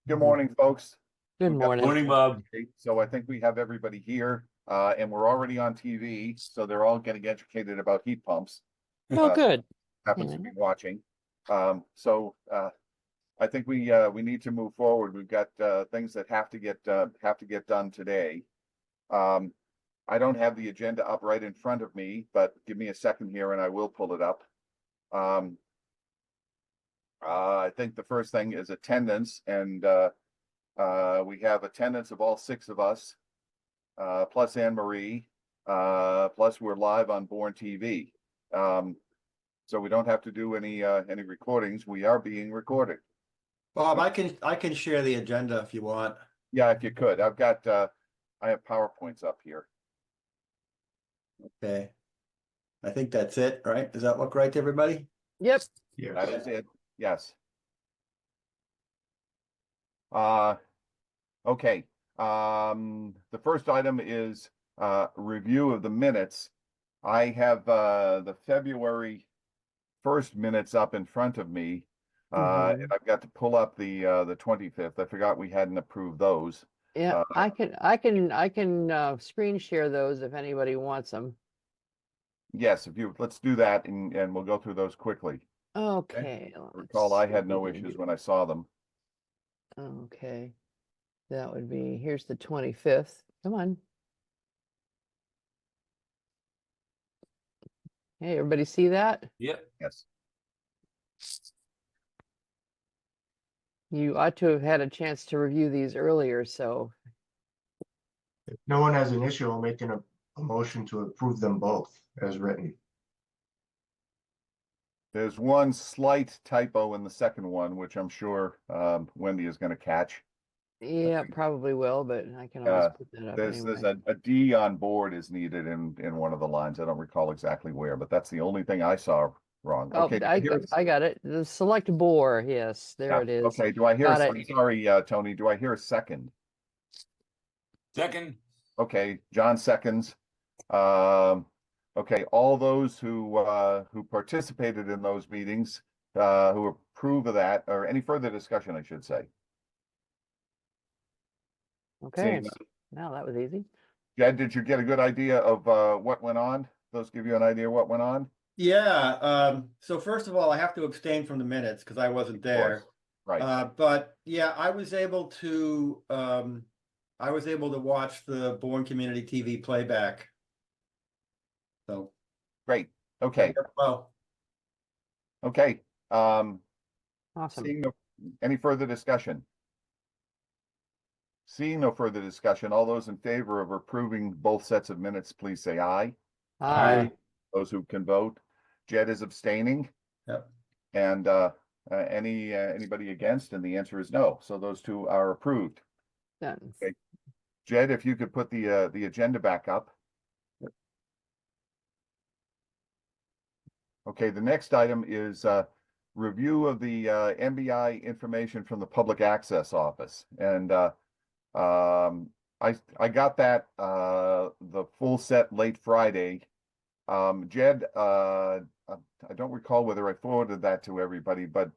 Good morning, folks. Good We've got- morning. Morning, Bob. So I think we have everybody here, and we're already on TV, so they're all getting educated about heat pumps. Oh, good. Happens to be watching. I think we need to move forward. We've got things that have to get done today. I don't have the agenda up right in front of me, but give me a second here and I will pull it up. I think the first thing is attendance, and we have attendance of all six of us, plus Anne Marie, plus we're live on Bourne TV. So we don't have to do any recordings. We are being recorded. Bob, I can share the agenda if you want. Yeah, if you could. I have PowerPoints up here. Okay. I think that's it, right? Does that look right to everybody? Yep. Yeah. That is it. Yes. Okay. The first item is review of the minutes. I have the February 1st minutes up in front of me. And I've got to pull up the 25th. I forgot we hadn't approved those. Yeah, I can screen share those if anybody wants them. Yes, let's do that and we'll go through those quickly. Okay. Recall, I had no issues when I saw them. Okay. That would be, here's the 25th. Come on. Hey, everybody see that? Yep. Yes. You ought to have had a chance to review these earlier, so. If no one has an issue, I'll make a motion to approve them both as written. There's one slight typo in the second one, which I'm sure Wendy is going to catch. Yeah, probably will, but I can always put that up There's anyway. a D on board is needed in one of the lines. I don't recall exactly where, but that's the only thing I saw wrong. Oh, Okay, I got it. The select bore. Yes, there it is. Okay, do I hear? Got I'm it. sorry, Tony. Do I hear a second? Second. Okay, John seconds. Okay, all those who participated in those meetings, who approve of that, or any further discussion, I should say. Okay. Seeing Now that was easy. Jed, did you get a good idea of what went on? Those give you an idea what went on? Yeah. So first of all, I have to abstain from the minutes because I wasn't there. Right. But yeah, I was able to watch the Bourne Community TV playback. So Great. Okay. well, Okay. Awesome. Seeing any further discussion? Seeing no further discussion, all those in favor of approving both sets of minutes, please say aye. Aye. Those who can vote. Jed is abstaining. Yep. And anybody against? And the answer is no. So those two are approved. Done. Okay. Jed, if you could put the agenda back up. Okay, the next item is review of the MBI information from the Public Access Office. And I got that the full set late Friday. Jed, I don't recall whether I forwarded that to everybody, but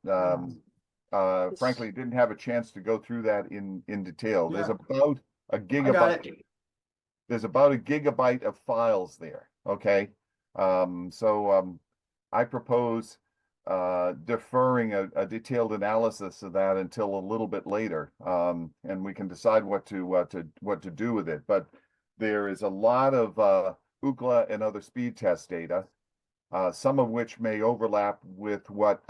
frankly, didn't have a chance to go through that in detail. There's about a gigabyte. There's about a gigabyte of files there. Okay, I propose deferring a detailed analysis of that until a little bit later, and we can decide what to do with it. But there is a lot of UCLA and other speed test data, some of which may overlap with what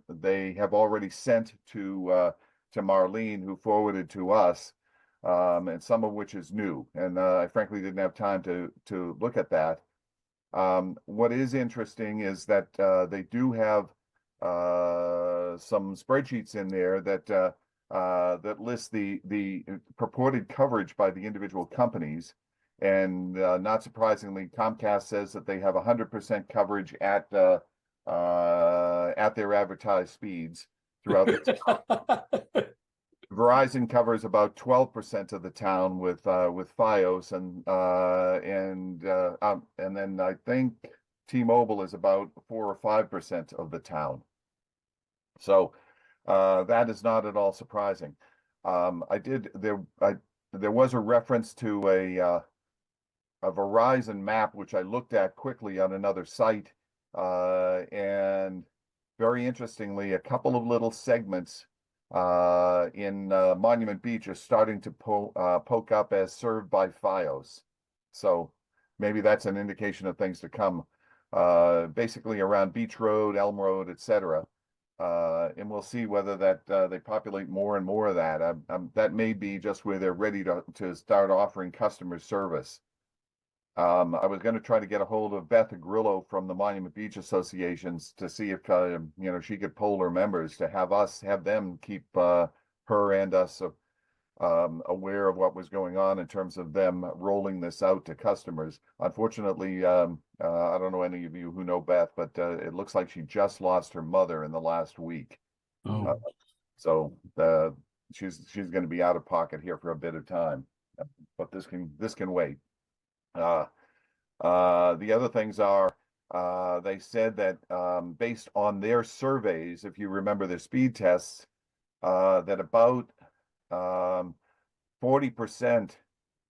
they have already sent to Marlene, who forwarded to us, and some of which is new. And I frankly didn't have time to look at that. What is interesting is that they do have some spreadsheets in there that list the purported coverage by the individual companies. And not surprisingly, Comcast says that they have 100% coverage at their advertised speeds throughout the Verizon covers about 12% of the town with FiOS, and then I think T-Mobile is about 4 or 5% of the town. So that is not at all surprising. There was a reference to a Verizon map, which I looked at quickly on another site. And very interestingly, a couple of little segments in Monument Beach are starting to poke up as served by FiOS. So maybe that's an indication of things to come. Basically around Beach Road, Elm Road, etc. And we'll see whether that they populate more and more of that. That may be just where they're ready to start offering customer service. I was going to try to get a hold of Beth Grillo from the Monument Beach Associations to see if she could poll her members to have them keep her and us aware of what was going on in terms of them rolling this out to customers. Unfortunately, I don't know any of you who know Beth, but it looks like she just lost her mother in the last week. Oh. So she's going to be out of pocket here for a bit of time, but this can wait. The other things are, they said that based on their surveys, if you remember their speed tests, that about 40%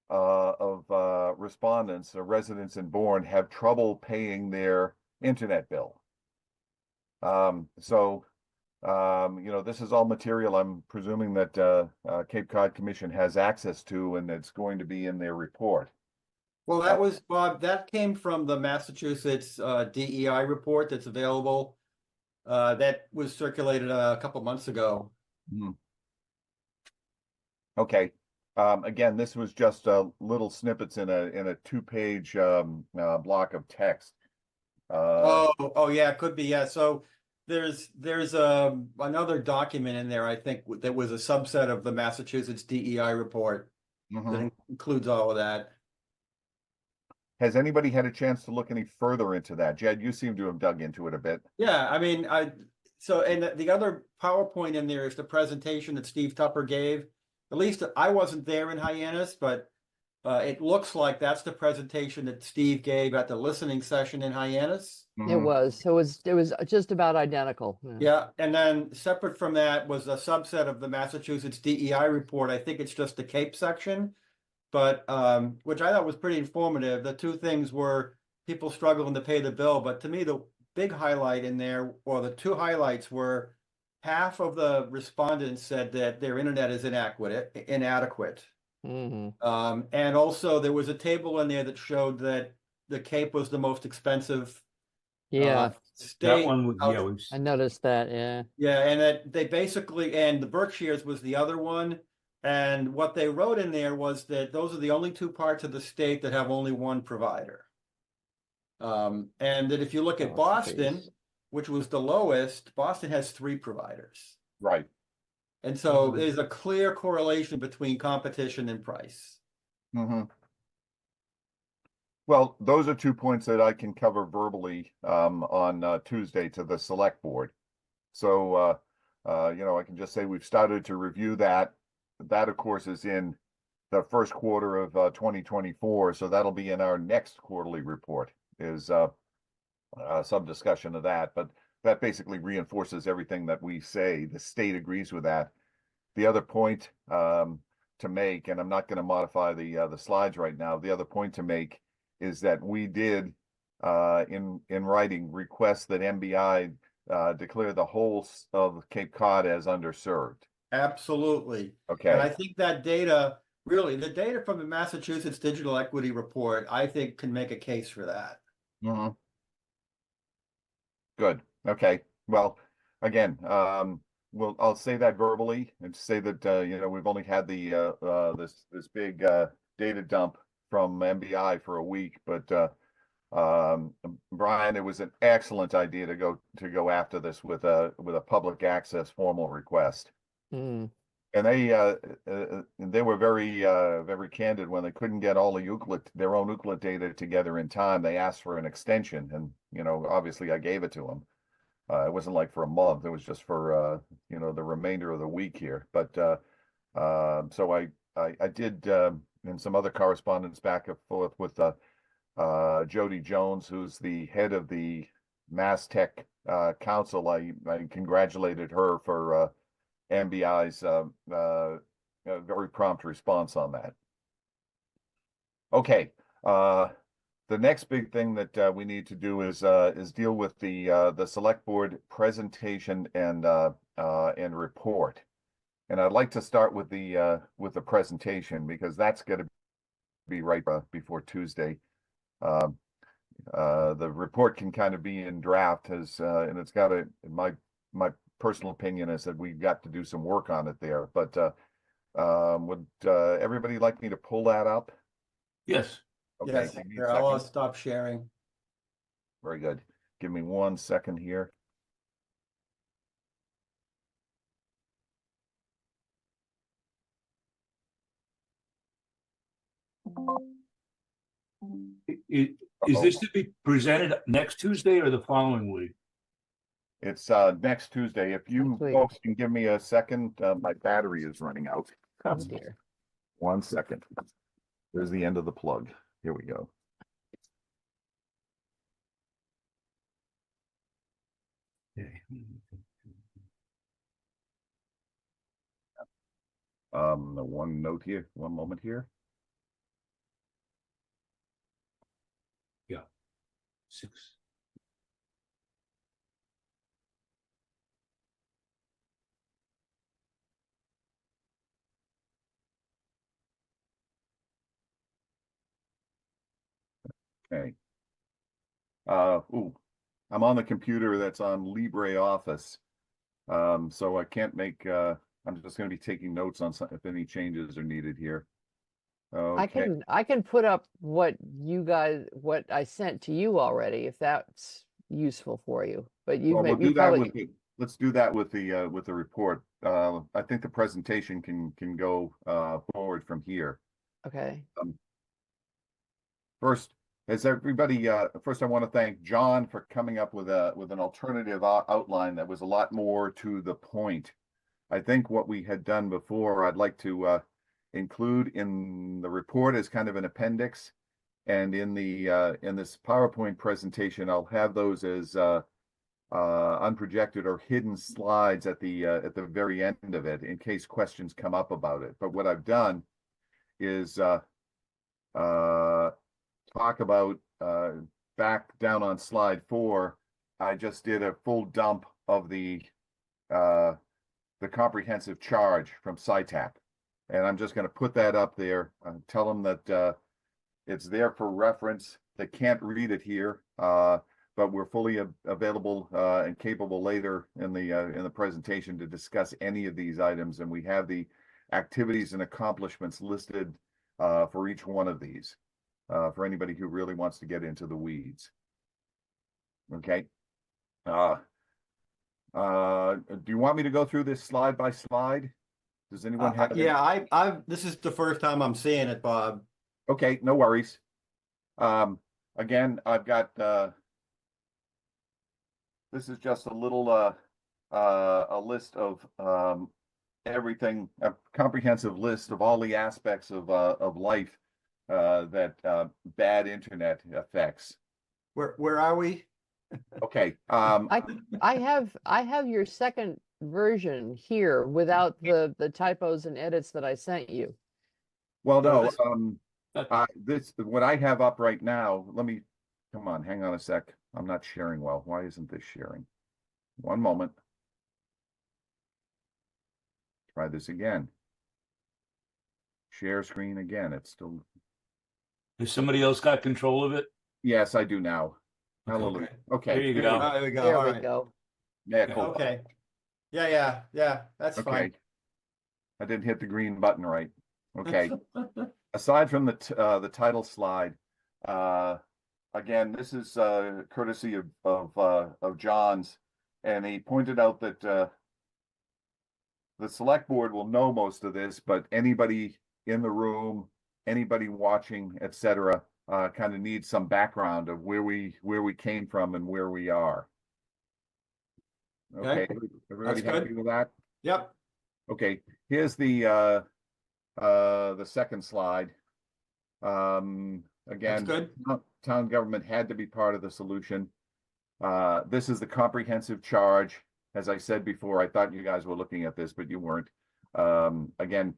of respondents or residents in Bourne have trouble paying their internet bill. This is all material I'm presuming that Cape Cod Commission has access to, and it's going to be in their report. Well, that was, Bob, that came from the Massachusetts DEI report that's available. That was circulated a couple months ago. Okay. Again, this was just little snippets in a 2-page block of text. Oh yeah, it could be. Yeah. So there's another document in there, I think, that was a subset of the Massachusetts DEI report that includes all of that. Has anybody had a chance to look any further into that? Jed, you seem to have dug into it a bit. Yeah, I mean, and the other PowerPoint in there is the presentation that Steve Tupper gave. At least I wasn't there in Hyannis, but it looks like that's the presentation that Steve gave at the listening session in Hyannis. It was. It was just about identical. Yeah, and then separate from that was a subset of the Massachusetts DEI report. I think it's just the Cape section, but which I thought was pretty informative. The two things were people struggling to pay the bill, but to me the big highlight in there, or the two highlights, were half of the respondents said that their internet is inadequate. And also there was a table in there that showed that the Cape was the most expensive state. That one was, I noticed that. Yeah. Yeah, and that they basically, and the Berkshires was the other one. And what they wrote in there was that those are the only two parts of the state that have only one provider. And that if you look at Boston, which was the lowest, Boston has 3 providers. Right. And so there's a clear correlation between competition and price. Well, those are 2 points that I can cover verbally on Tuesday to the select board. So, I can just say we've started to review that. That, of course, is in the first quarter of 2024. So that'll be in our next quarterly report, is some discussion of that. But that basically reinforces everything that we say. The state agrees with that. The other point to make, and I'm not going to modify the slides right now, the other point to make is that we did in writing request that MBI declare the whole of Cape Cod as underserved. Absolutely. Okay. And I think that data, really, the data from the Massachusetts Digital Equity Report, I think can make a case for that. Good. Okay. Well, again, I'll say that verbally and say that we've only had the this big data dump from MBI for a week, but Brian, it was an excellent idea to go after this with a public access formal request. And they were very candid when they couldn't get all their own Ookla data together in time. They asked for an extension, and obviously I gave it to them. It wasn't like for a month; it was just for the remainder of the week here. But so I did and some other correspondence back and forth with Jody Jones, who's the head of the Mass Tech Council. I congratulated her for MBI's a very prompt response on that. Okay, the next big thing that we need to do is deal with the select board presentation and report. And I'd like to start with the presentation because that's going to be right before Tuesday. The report can kind of be in draft as and it's got a my personal opinion is that we've got to do some work on it there. But would everybody like me to pull that up? Yes. Okay, Yes, give me a here, I'll second. stop sharing. Very good. Give me 1 second here. Is this to be presented next Tuesday or the following week? It's next Tuesday. If you Next week. folks can give me a second, my battery is running out. Oh dear. 1 second. There's the end of the plug. Here we go. The one note here, one moment here. Yeah. 6. Okay. I'm on the computer that's on LibreOffice. So I can't make, I'm just going to be taking notes on some, if any changes are needed here. Okay. I can put up what I sent to you already, if that's useful for you. But you Well, may we'll you do that probably with the, let's do that with the report. I think the presentation can go forward from here. okay. First, as everybody, first I want to thank John for coming up with an alternative outline that was a lot more to the point. I think what we had done before, I'd like to include in the report as kind of an appendix, and in this PowerPoint presentation, I'll have those as unprojected or hidden slides at the very end of it in case questions come up about it. But what I've done is talk about back down on slide 4. I just did a full dump of the comprehensive charge from SciTap, and I'm just going to put that up there. Tell them that it's there for reference. They can't read it here, but we're fully available and capable later in the presentation to discuss any of these items, and we have the activities and accomplishments listed for each one of these for anybody who really wants to get into the weeds. Okay. Do you want me to go through this slide by slide? Does anyone have any? Yeah, this is the first time I'm seeing it, Bob. Okay, no worries. Again, I've got this is just a little a list of everything, a comprehensive list of all the aspects of life that bad internet affects. Where are we? Okay. I have your second version here without the typos and edits that I sent you. Well, no, this- this what I have up right now. Let me come on, hang on a sec. I'm not sharing well. Why isn't this sharing? One moment. Try this again. Share screen again. It's still. Has somebody else got control of it? Yes, I do now. Hallelujah. Okay. There you here go. we There we go. There All we right. go. Yeah, cool. Okay. Yeah. That's Okay. fine. I didn't hit the green button right. Okay. Aside from the title slide, again, this is courtesy of John's, and he pointed out that the select board will know most of this, but anybody in the room, anybody watching, etc., kind of needs some background of where we came from and where we are. Okay, everybody That's happy good. with that? Yep. Okay, here's the second slide. Again, That's good. town government had to be part of the solution. This is the comprehensive charge. As I said before, I thought you guys were looking at this, but you weren't. Again,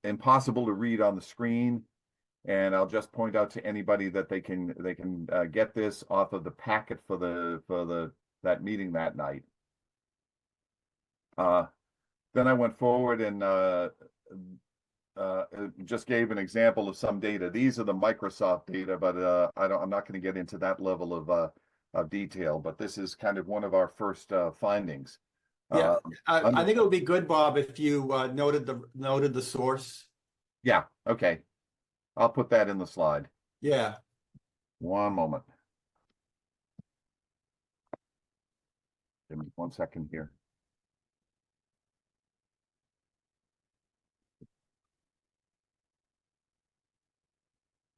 impossible to read on the screen. And I'll just point out to anybody that they can get this off of the packet for that meeting that night. Then I went forward and just gave an example of some data. These are the Microsoft data, but I'm not going to get into that level of detail. But this is kind of one of our first findings. Yeah, I think it would be good, Bob, if you noted the source. Yeah. Okay. I'll put that in the slide. Yeah. One moment. Give me 1 second here.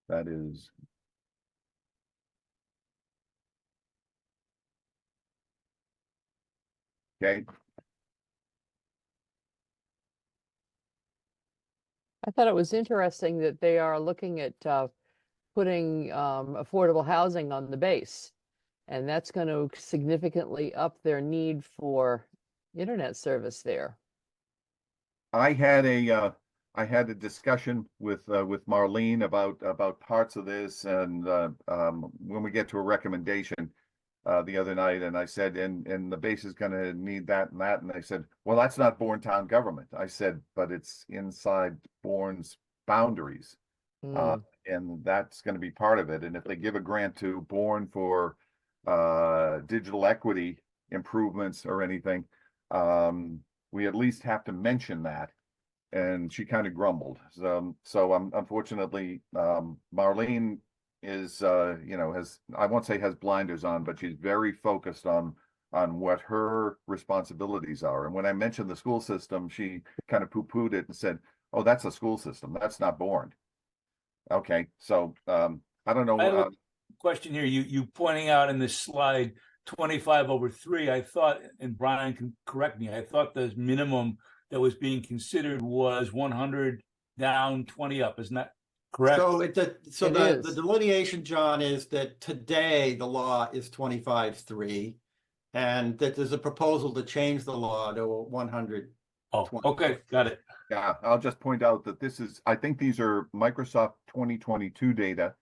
That is. Okay. I thought it was interesting that they are looking at putting affordable housing on the base. And that's going to significantly up their need for internet service there. I had a discussion with Marlene about parts of this, and when we get to a recommendation the other night, and I said, and the base is going to need that and that, and I said, well, that's not Bourne town government. I said, but it's inside Bourne's boundaries, and that's going to be part of it. And if they give a grant to Bourne for digital equity improvements or anything, we at least have to mention that. And she kind of grumbled. So unfortunately, Marlene is, I won't say has blinders on, but she's very focused on what her responsibilities are. And when I mentioned the school system, she kind of poo-pooed it and said, "Oh, that's a school system. That's not Bourne." Okay, so I don't know. I have a question here. You pointing out in this slide 25/3. I thought, and Brian can correct me, I thought the minimum that was being considered was 100 down, 20 up. Isn't that correct? So the delineation, John, is that today the law is 25/3, and that there's a proposal to change the law to 100. Oh, okay, got it. Yeah, I'll just point out that I think these are Microsoft 2022 data.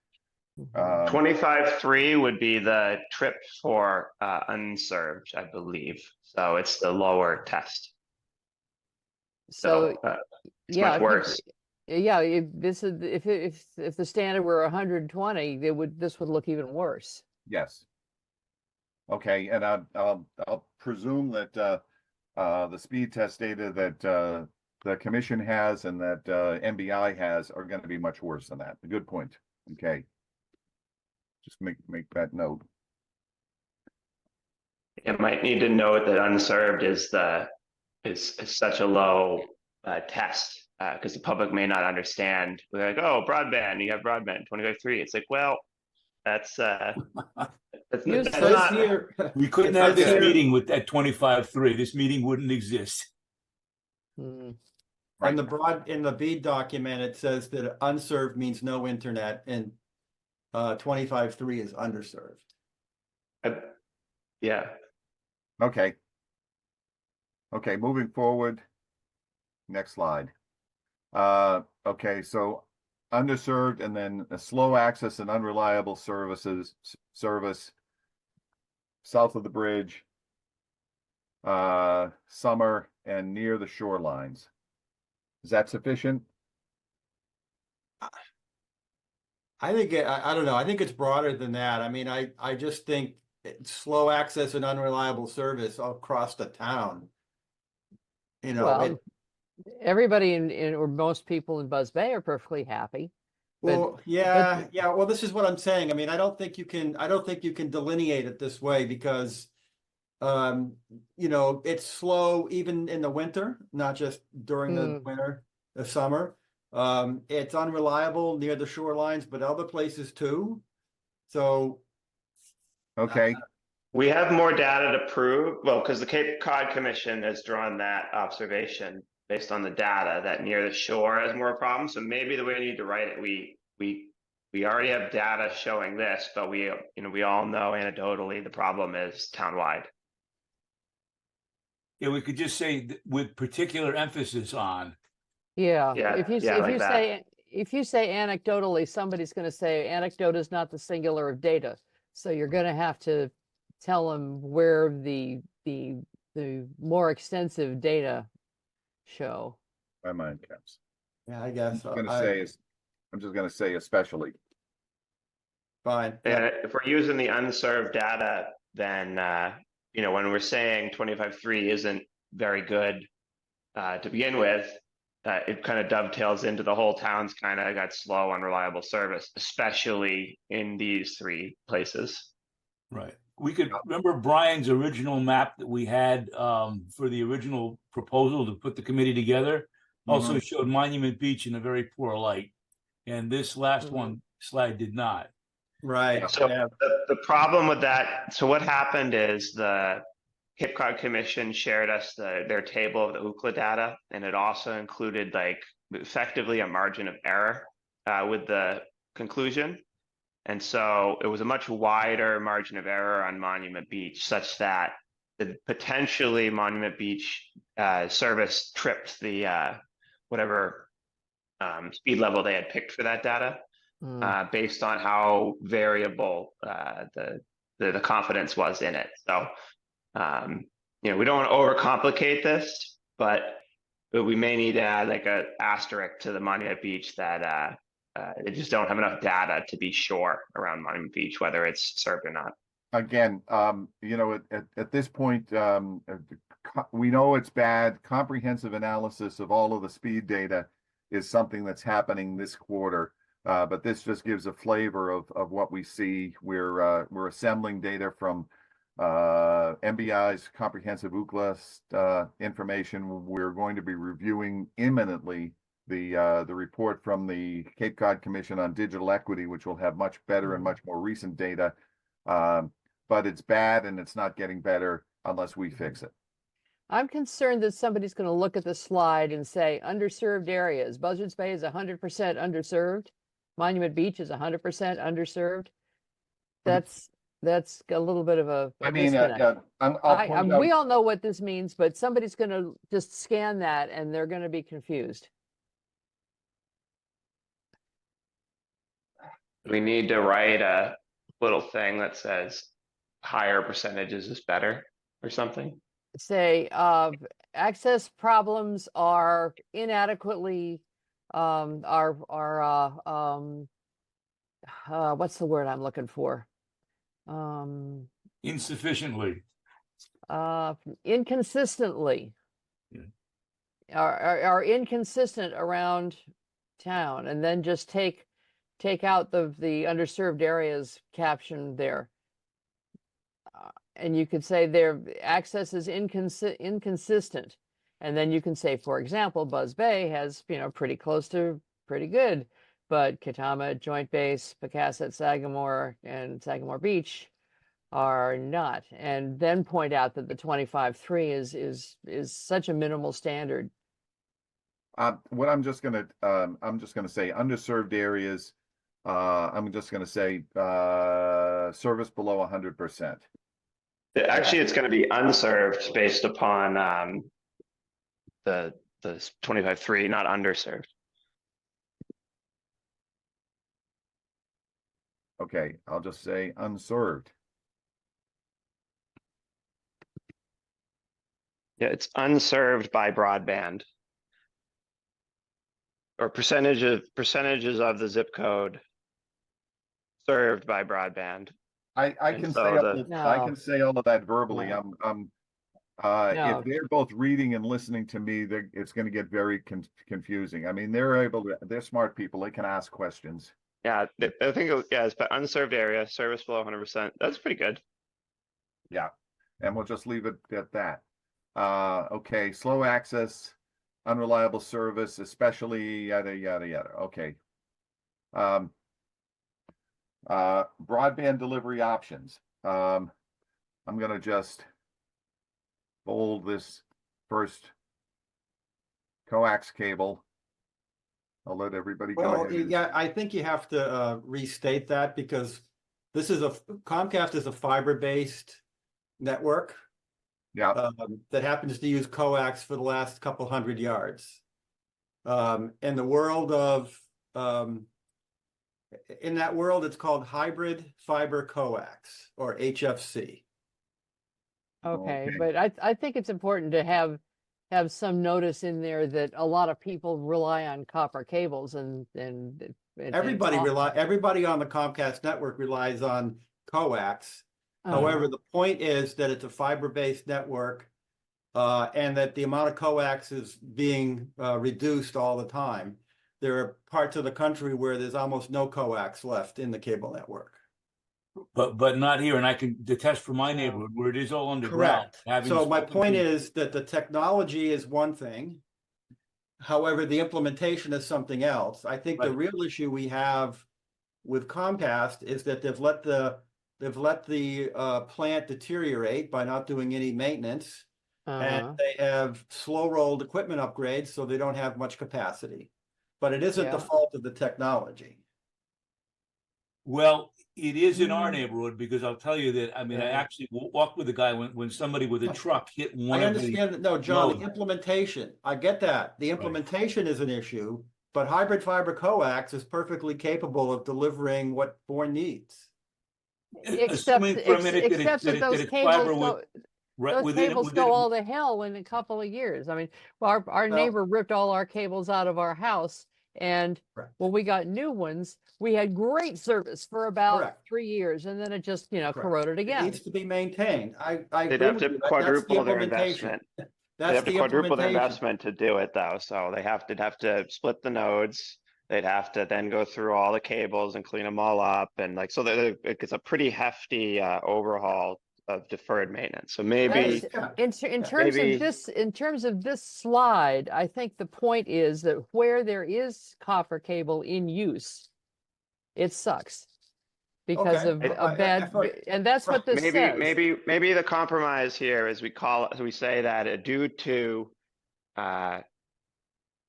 25/3 would be the trip for unserved, I believe. So it's the lower test. So it's yeah, much worse. If the standard were 120, this would look even worse. Yes. Okay, and I'll presume that the speed test data that the commission has and that MBI has are going to be much worse than that. Good point. Okay. Just make that note. You might need to note that unserved is such a low test because the public may not understand. We're like, oh, broadband, you have broadband 25/3. It's like, well, that's not here. We couldn't have this meeting with that 25/3. This meeting wouldn't exist. In the BEAD document, it says that unserved means no internet, and 25/3 is underserved. Yeah. Okay. Okay, moving forward. Next slide. Okay, so underserved and then a slow access and unreliable service south of the bridge, summer and near the shorelines. Is that sufficient? I think I don't know. I think it's broader than that. I mean, I just think slow access and unreliable service across the town. Well, everybody or most people in Buzz Bay are perfectly happy. Well, yeah. Well, this is what I'm saying. I mean, I don't think you can delineate it this way because, it's slow even in the winter, not just during the winter, the summer. It's unreliable near the shorelines, but other places too. So. Okay. We have more data to prove, well, because the Cape Cod Commission has drawn that observation based on the data that near the shore has more problems. So maybe the way we need to write it, we already have data showing this, but we all know anecdotally the problem is townwide. Yeah, we could just say with particular emphasis on Yeah, Yeah, if you, yeah, if like you that. say, if you say anecdotally, somebody's gonna say anecdote is not the singular of data. So you're gonna have to tell them where the more extensive data show. My mind caps. Yeah, I I'm guess just so. gonna say is, I'm just gonna say especially. Fine. And Yeah. if we're using the unserved data, then, when we're saying 25.3 isn't very good to begin with, it kind of dovetails into the whole town's kind of got slow, unreliable service, especially in these three places. Right. We could remember Brian's original map that we had for the original proposal to put the committee together. Also showed Monument Beach in a very poor light. And this last one slide did not. Right. So Yeah. the problem with that, so what happened is the Cape Cod Commission shared us their table of the UCLA data, and it also included like effectively a margin of error with the conclusion. And so it was a much wider margin of error on Monument Beach, such that the potentially Monument Beach service tripped the whatever speed level they had picked for that data, based on how variable the confidence was in it. So, we don't want to overcomplicate this, but we may need to add like a asterisk to the Monument Beach that they just don't have enough data to be sure around Monument Beach, whether it's served or not. Again, at this point, we know it's bad. Comprehensive analysis of all of the speed data is something that's happening this quarter. But this just gives a flavor of what we see. We're assembling data from MBI's comprehensive UCLA information. We're going to be reviewing imminently the report from the Cape Cod Commission on Digital Equity, which will have much better and much more recent data. But it's bad and it's not getting better unless we fix it. I'm concerned that somebody's going to look at the slide and say underserved areas. Buzzards Bay is 100% underserved. Monument Beach is 100% underserved. That's a little bit of a disconnect. We all know what this means, but somebody's going to just scan that and they're going to be confused. We need to write a little thing that says higher percentages is better or something. Say access problems are inadequately what's the word I'm looking for? Insufficiently. Inconsistently. Are inconsistent around town, and then just take out the underserved areas caption there. And you could say their access is inconsistent. And then you can say, for example, Buzz Bay has, pretty close to pretty good, but Kitama, Joint Base, Pecasset, Sagamore, and Sagamore Beach are not. And then point out that the 25.3 is such a minimal standard. What I'm just gonna say underserved areas. I'm just gonna say service below 100%. Actually, it's going to be unserved based upon the 25.3, not underserved. Okay, I'll just say unserved. Yeah, it's unserved by broadband, or percentages of the zip code served by broadband. I can say all of that verbally. No. If they're both reading and listening to me, it's going to get very confusing. I mean, they're smart people. They can ask questions. Yeah, I think it's but unserved area, service below 100%. That's pretty good. Yeah, and we'll just leave it at that. Okay, slow access, unreliable service, especially yada yada yada. Okay. Broadband delivery options. I'm gonna just bold this first coax cable. I'll let everybody go Well, ahead. yeah, I think you have to restate that, because this is Comcast is a fiber-based network. Yeah. That happens to use coax for the last couple hundred yards. In the world of, in that world, it's called hybrid fiber coax, or HFC. Okay, Okay. but I think it's important to have some notice in there that a lot of people rely on copper cables and Everybody on the Comcast network relies on coax. However, the point is that it's a fiber-based network, and that the amount of coax is being reduced all the time. There are parts of the country where there's almost no coax left in the cable network. But not here, and I can attest for my neighborhood where it is all underground. Correct. So my point is that the technology is one thing. However, the implementation is something else. I think the Right. real issue we have with Comcast is that they've let the plant deteriorate by not doing any maintenance, and they have slow rolled equipment upgrades, so they don't have much capacity. But it isn't the Yeah. fault of the technology. Well, it is in our neighborhood because I'll tell you that, I mean, I Yeah. actually walked with a guy when somebody with a truck hit one I of the. understand that. No, John, the roads. implementation, I get that. The implementation is an issue, but hybrid fiber coax is perfectly capable of delivering what Bourne needs. Except, Assuming for a minute that except that those it's cables fiber go, right those within cables within. go all to hell in a couple of years. I mean, our Well- neighbor ripped all our cables out of our house, and Correct. when we got new ones, we had great service for about Correct. 3 years, and then it just, Correct. corroded It again. needs to be maintained. I They'd agree have with to you. That's the quadruple their implementation. investment. They'd That's have to the quadruple their implementation. investment to do it though, so they'd have to split the nodes. They'd have to then go through all the cables and clean them all up, and like, so it's a pretty hefty overhaul of deferred maintenance, so maybe. That's- in terms maybe- of this, in terms of this slide, I think the point is that where there is copper cable in use, it sucks because Okay. of I- a bad, and that's what this says. Maybe the compromise here is we say that due to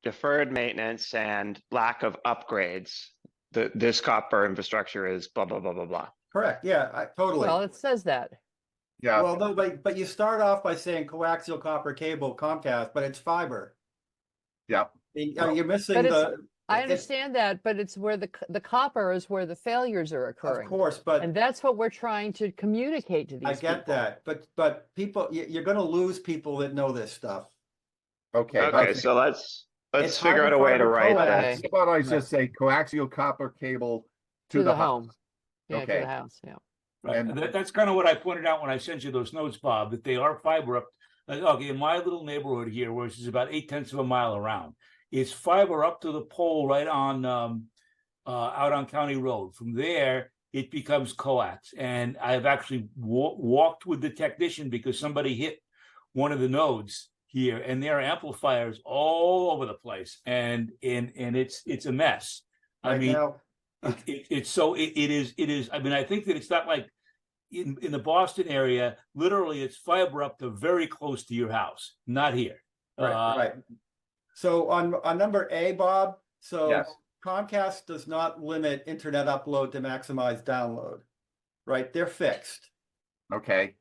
deferred maintenance and lack of upgrades, this copper infrastructure is blah, blah, blah, blah, blah. Correct, yeah, totally. Well, it says that. Yeah, Well, no, but you start off by saying coaxial copper cable Comcast, but it's fiber. yeah. You're missing But the. I it- understand that, but it's where the copper is where the failures are Of occurring. course, but And that's what we're trying to communicate to these I get people. that, but people, you're gonna lose people that know this stuff. Okay. Okay, so let's It's figure out a way to hybrid write fiber this. coax. How about I just say coaxial copper cable To the home. Yeah, to Okay. the house, yeah. Right, And- that's kind of what I pointed out when I sent you those notes, Bob, that they are fiber up. Okay, in my little neighborhood here, which is about 8/10 of a mile around, it's fiber up to the pole right on out on County Road. From there, it becomes coax, and I've actually walked with the technician because somebody hit one of the nodes here, and there are amplifiers all over the place, and it's a mess. I Right mean, now, it is. I mean, I think that it's not like in the Boston area. Literally, it's fiber up to very close to your house. Not here. right. So on number A, Bob, so Yes. Comcast does not limit internet upload to maximize download, right? They're fixed. Okay,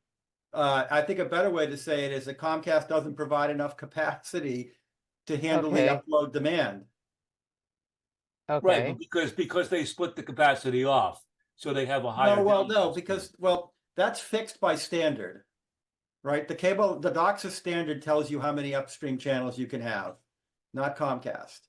I think a better way to say it is that Comcast doesn't provide enough capacity to handle the Okay. upload demand. Right, Okay. but because they split the capacity off, so they have a higher. No, because that's fixed by standard, right? The DOCSIS standard tells you how many upstream channels you can have, not Comcast.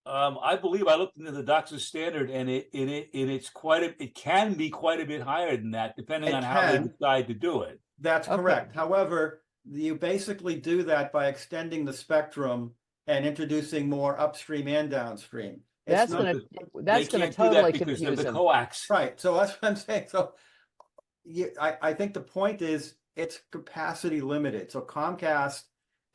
I believe I looked into the DOCSIS standard, and it can be quite a bit higher than that, depending It on how they can. decide to do it. That's Okay. correct. However, you basically do that by extending the spectrum and introducing more upstream and downstream. It's That's not- gonna They totally can't do that because confuse of the them. coax. Right, so that's what I'm saying. So I think the point is it's capacity limited. So Comcast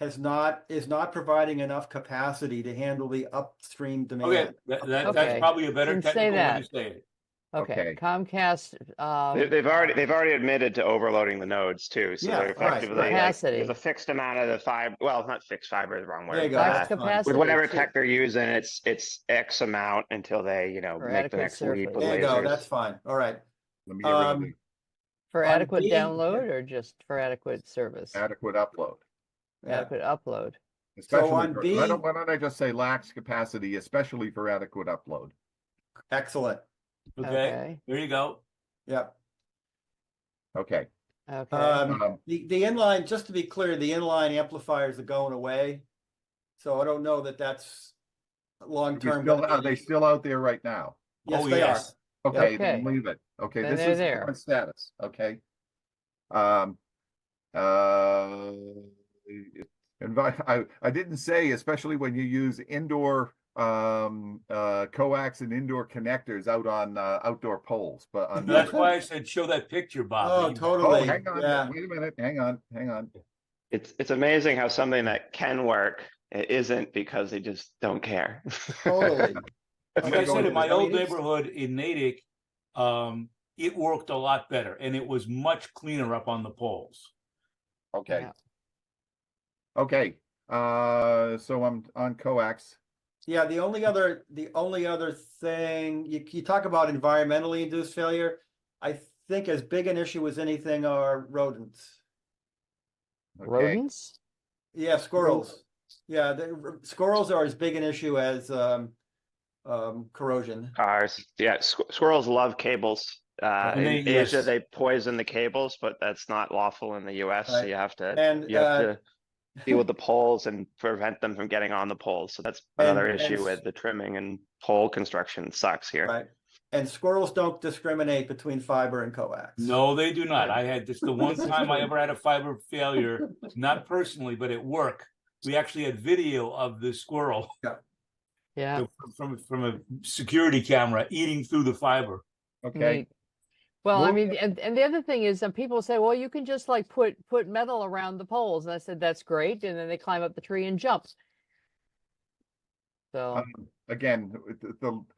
is not providing enough capacity to handle the upstream Okay, demand. that's Okay. probably a better Then say technical way that. to say it. Okay, Okay. Comcast, They've already admitted to overloading the nodes too, so Yeah, they're right, effectively right. like, Capacity. there's a fixed amount of the fiber. Well, not fixed fiber is the wrong There word. you go. but, That's fine. capacity. with whatever too. tech they're using, it's X amount until they, For make the adequate next leap surface. with There you go, lasers. that's fine. All right. let me get rid of Um, the For on adequate D- download or just for adequate service? adequate upload. Yeah. Adequate upload. Especially, on for- B, why don't I just say lacks capacity, especially for adequate upload? excellent. Okay, there you go. Yep. Okay. Okay. The inline, just to be clear, the inline amplifiers are going away. So I don't know that that's long-term. Are they still out there right now? Yes, Oh, they yes. Okay, Okay. then leave it. Okay, Then this they're is the there. current status. Okay. Uh, I didn't say, especially when you use indoor coax and indoor connectors out on outdoor poles, but on That's why I said show that picture, Bob. Oh, You- totally. hang on, Yeah. wait a minute, hang on. It's amazing how something that can work, it isn't because they just don't care. Totally. Like I said, in my I mean, old it's- neighborhood in Natick, it worked a lot better and it was much cleaner up on the poles. Okay. Yeah. Okay, so I'm on coax. Yeah, the only other thing, you talk about environmentally induced failure. I think as big an issue as anything are rodents. Okay. Rodents? Yeah, squirrels. Yeah, squirrels are as big an issue as corrosion. Cars, yeah, squirrels love cables. And In they- Asia, yes. they poison the cables, but that's not lawful in the US, so Right. you have to, And, deal with the poles and prevent them from getting on the poles. So that's another And- issue and- with the trimming, and pole construction sucks here. Right. And squirrels don't discriminate between fiber and coax. No, they do not. I had just the one This is time I true. ever had a fiber failure, not personally, but at work. We actually had video of the squirrel Yeah. from a security camera eating through the fiber. Okay, Neat. Well, I Moving mean, and the other thing is, people say, well, you can just like put metal around the poles. And I said, that's great. And then they climb up the tree and jump. So, again,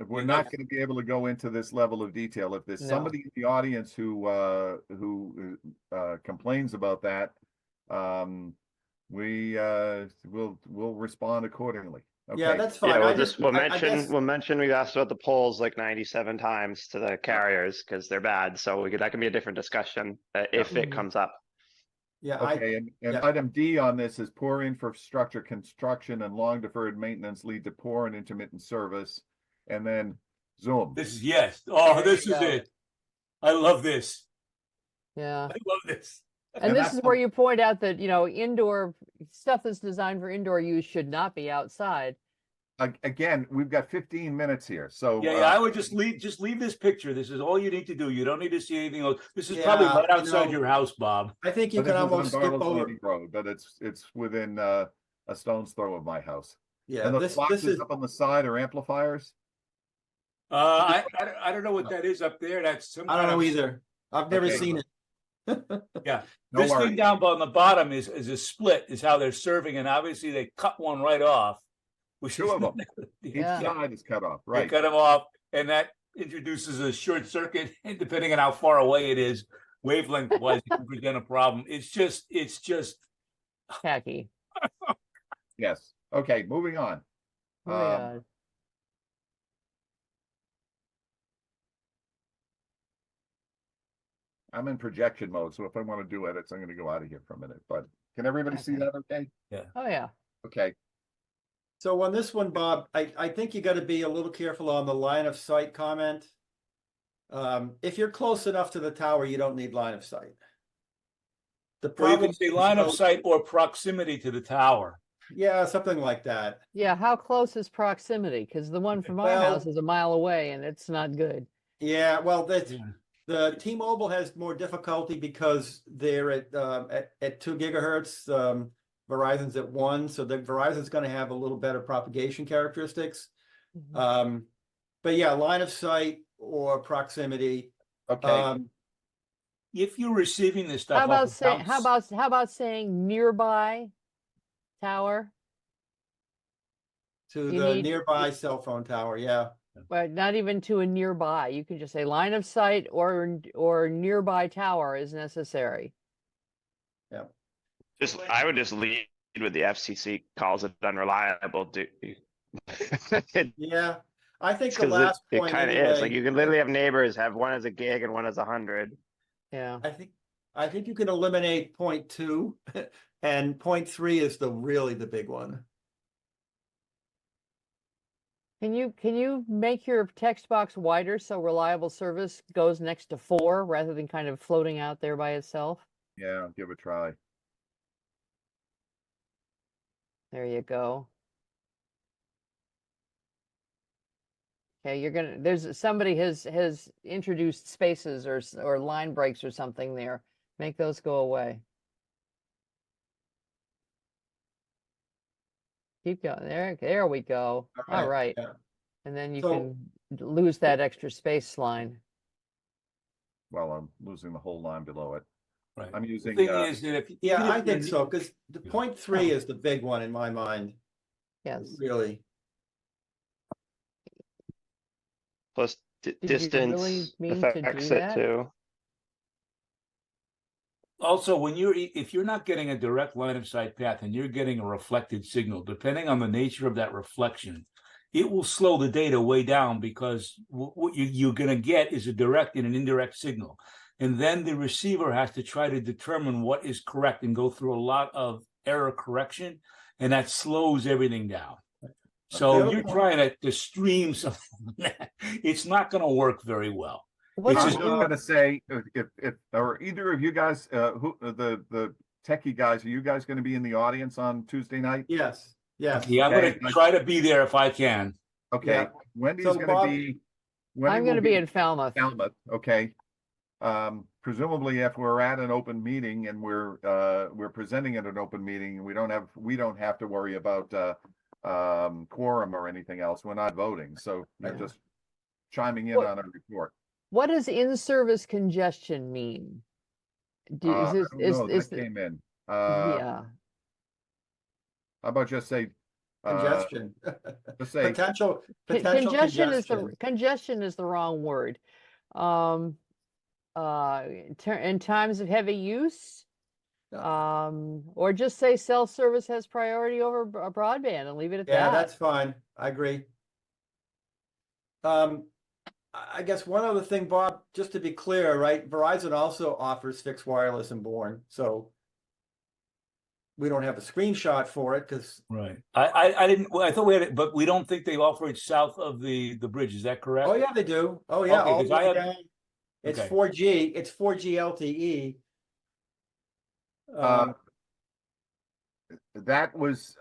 we're Yeah, not that's- going to be able to go into this level of detail. If there's No. somebody in the audience who complains about that, we'll respond accordingly. Yeah, Okay. that's fine. Yeah, I we'll I guess- mention we asked about the polls like 97 times to the carriers because they're bad. So that can be a different discussion if it Mhm. comes up. Yeah, Okay, and yeah. item D on this is poor infrastructure construction and long deferred maintenance lead to poor and intermittent service. And then zoom. This is yes. Oh, There this you is go. it. I love this. yeah. I love this. And And this that's is where you point out that, indoor stuff that's designed for indoor use should not be outside. Again, we've got 15 minutes here, so Yeah, I would just leave this picture. This is all you need to do. You don't need to see anything else. This is probably Yeah, right outside you know, your house, Bob. I think you but can this is on almost skip Bartles over. Landing Road, but it's within a stone's throw of my house. Yeah, And the this boxes is, up on the side are amplifiers. I don't know what that is up there. That's some I don't kind know of- either. I've never Okay. seen it. Yeah, No this worries. thing down on the bottom is a split. Is how they're serving, and obviously they cut one right off. Which Two is of them. Each Yeah. side is cut off, They right? cut them off, and that introduces a short circuit. And depending on how far away it is, wavelength wise, it can present a problem. It's just Tacky. Yes. Okay, moving on. Oh, yeah. I'm in projection mode, so if I want to do edits, I'm going to go out of here for a minute. But can everybody see Okay. that okay? Oh, yeah. Okay. So on this one, Bob, I think you got to be a little careful on the line of sight comment. If you're close enough to the tower, you don't need line of sight. The Or you problem, can say line of is- sight or proximity to the tower. yeah, something like that. Yeah. How close is proximity? Because the one from our Well- house is a mile away and it's not good. Yeah, well, that's Yeah. the T-Mobile has more difficulty because they're at 2 gigahertz. Verizon's at 1, so the Verizon's going to have a little better propagation characteristics. Mhm. But yeah, line of sight or proximity. Okay. If you're receiving this stuff, How off about of saying, bounce- how about saying nearby tower? To You the need- nearby cell phone tower, yeah. But not even to a nearby. You can just say line of sight or nearby tower is necessary. I would just lead with the FCC calls it unreliable. Yeah, I think the Because last it point kind of anyway, is. Like you can literally have neighbors have one as a gig and one as 100. Yeah. I think you can eliminate point 2 and point 3 is really the big one. Can you make your text box wider so reliable service goes next to 4 rather than kind of floating out there by itself? Yeah, give it a try. There you go. Okay, there's somebody has introduced spaces or line breaks or something there. Make those go away. Keep going. There we go. All right. Yeah. And then you So- can lose that extra space line. Well, I'm losing the whole line below it. Right. I'm The using, thing is that if Yeah, even if I you're think ne- so, because the Yeah. point 3 is the big one in my mind, Yes. really. Plus Did you distance really mean to affects do it that? too. Also, if you're not getting a direct line of sight path and you're getting a reflected signal, depending on the nature of that reflection, it will slow the data way down because what you're going to get is a direct and an indirect signal. And then the receiver has to try to determine what is correct and go through a lot of error correction, and that slows everything down. The So other you're point- trying to stream something, it's not going to work very well. What It's I'm is just- just gonna say, if, or either of you guys, who, the techie guys, are you guys gonna be in the audience on Tuesday night? Yes, yes. Yeah, I'm going Okay. to try to be there if I can. Okay, Yeah. Wendy's So, gonna Bob- be. Wendy I'm will going to be in Falmouth. Falmouth, okay. Presumably if we're at an open meeting and we're presenting at an open meeting, we don't have to worry about, quorum or anything else. We're not voting, so you're Yeah. just chiming in What- on a report. What does in-service congestion mean? I don't know, that came in. Yeah. How about just say, Congestion. just say, Potential Congestion is the wrong word. In times of heavy use, or just say cell service has priority over broadband and leave it at Yeah, that. that's fine. I agree. I guess one other thing, Bob, just to be clear, right? Verizon also offers fixed wireless in Bourne, so we don't have a screenshot for it because Right. I didn't. Well, I thought we had it, but we don't think they offer it south of the bridge. Is that correct? oh yeah, they do. Oh yeah, Okay, all 'cause the I way have- down. It's Okay. 4G. It's 4G LTE. that was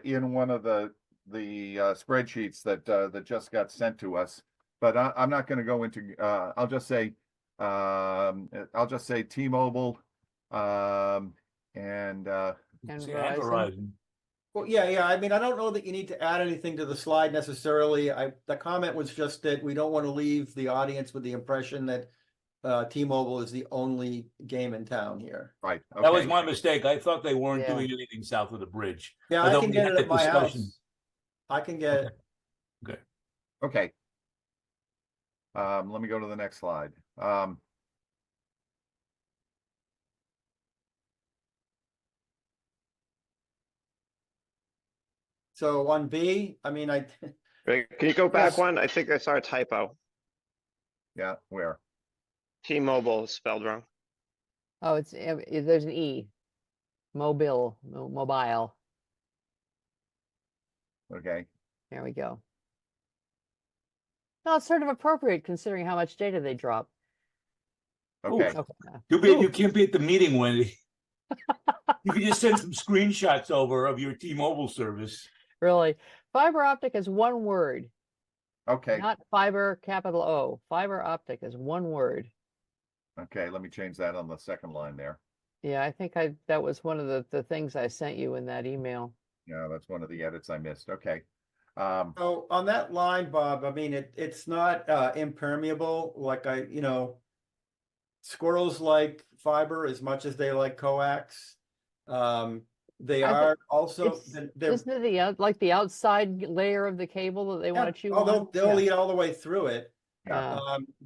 in one of the spreadsheets that just got sent to us. But I'm not going to go into. I'll just say T-Mobile, and And See, Verizon. Verizon. Well, yeah. I mean, I don't know that you need to add anything to the slide necessarily. The comment was just that we don't want to leave the audience with the impression that T-Mobile is the only game in town here. right. That was okay. my mistake. I thought they weren't Yeah. doing anything south of the bridge. Yeah, Although I can we get had it at that my discussion. house. I can get it. Okay. Let me go to the next slide. So on B, I mean, Right, can you go back Yes. one? I think I saw a typo. Yeah, where? T-Mobile is spelled wrong. Oh, there's an E. Mobile. Okay. There we go. No, it's sort of appropriate considering how much data they drop. Okay. Okay. You can't be at the meeting, Wendy. You can just send some screenshots over of your T-Mobile service. Really, fiber optic is one word, Okay. not fiber capital O. Fiber optic is one word. Okay. Let me change that on the second line there. Yeah, I think that was one of the things I sent you in that email. Yeah, that's one of the edits I missed. Okay. so on that line, Bob, I mean, it's not impermeable. Like squirrels like fiber as much as they like coax. They I are also they're Isn't it like the outside layer of the cable that they want to chew on? they'll Yeah. eat all the way through it. Yeah.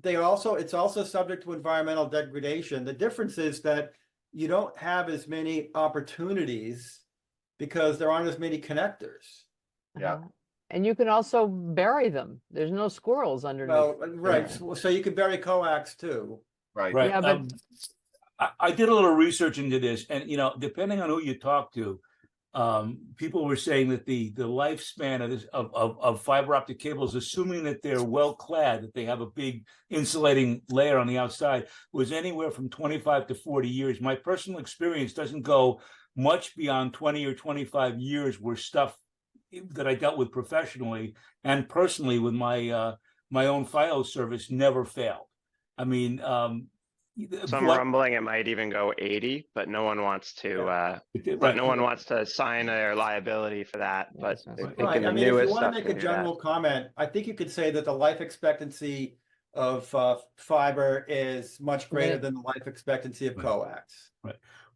It's also subject to environmental degradation. The difference is that you don't have as many opportunities because there aren't as many connectors. Yeah. Uh-huh. And you can also bury them. There's no squirrels underneath. Well, right. Yeah. So you can bury coax too. Right. Right. Yeah, but- I did a little research into this, and depending on who you talk to, people were saying that the lifespan of this of fiber optic cables, assuming that they're well clad, that they have a big insulating layer on the outside, was anywhere from 25 to 40 years. My personal experience doesn't go much beyond 20 or 25 years, where stuff that I dealt with professionally and personally with my my own FiOS service never failed. I mean, Some rumbling, it might even go 80, but no one wants to, but no one wants to sign their liability for that. Yeah, But sounds they're like- thinking Right, I the mean, if you newest want to stuff make can a do that. general comment, I think you could say that the life expectancy of fiber is much greater than the life expectancy of Right. coax.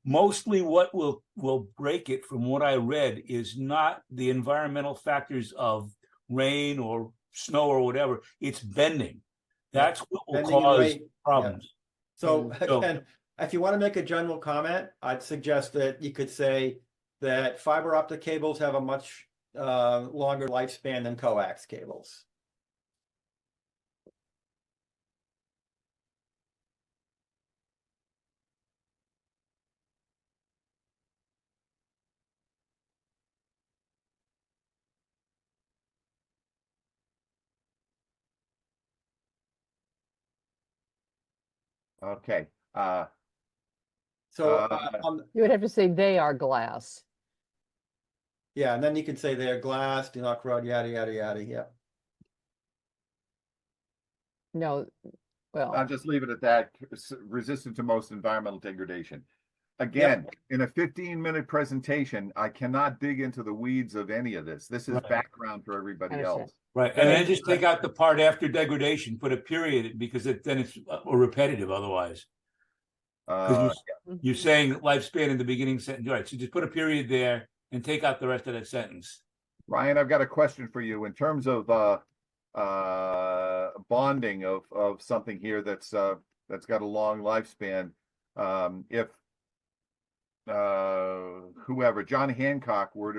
Mostly what will break it, from what I read, is not the environmental factors of rain or snow or whatever. It's bending. That's what will Bending and cause weight, problems. So So- again, if you want to make a general comment, I'd suggest that you could say that fiber optic cables have a much longer lifespan than coax cables. Okay. So, You would have to say they are glass. yeah, and then you can say they're glass, do not corrode, yada, yada, yada, yeah. No, well, I'll just leave it at that. Resistant to most environmental degradation. Again, in a 15-minute presentation, I cannot dig into the weeds of any of this. This is Right. background for everybody Understand. else. Right, and then just take out the part after degradation, put a period, because then it's repetitive otherwise. Because you're saying lifespan in the beginning sentence, right? So just put a period there and take out the rest of that sentence. Ryan, I've got a question for you in terms of bonding of something here that's got a long lifespan. If whoever John Hancock were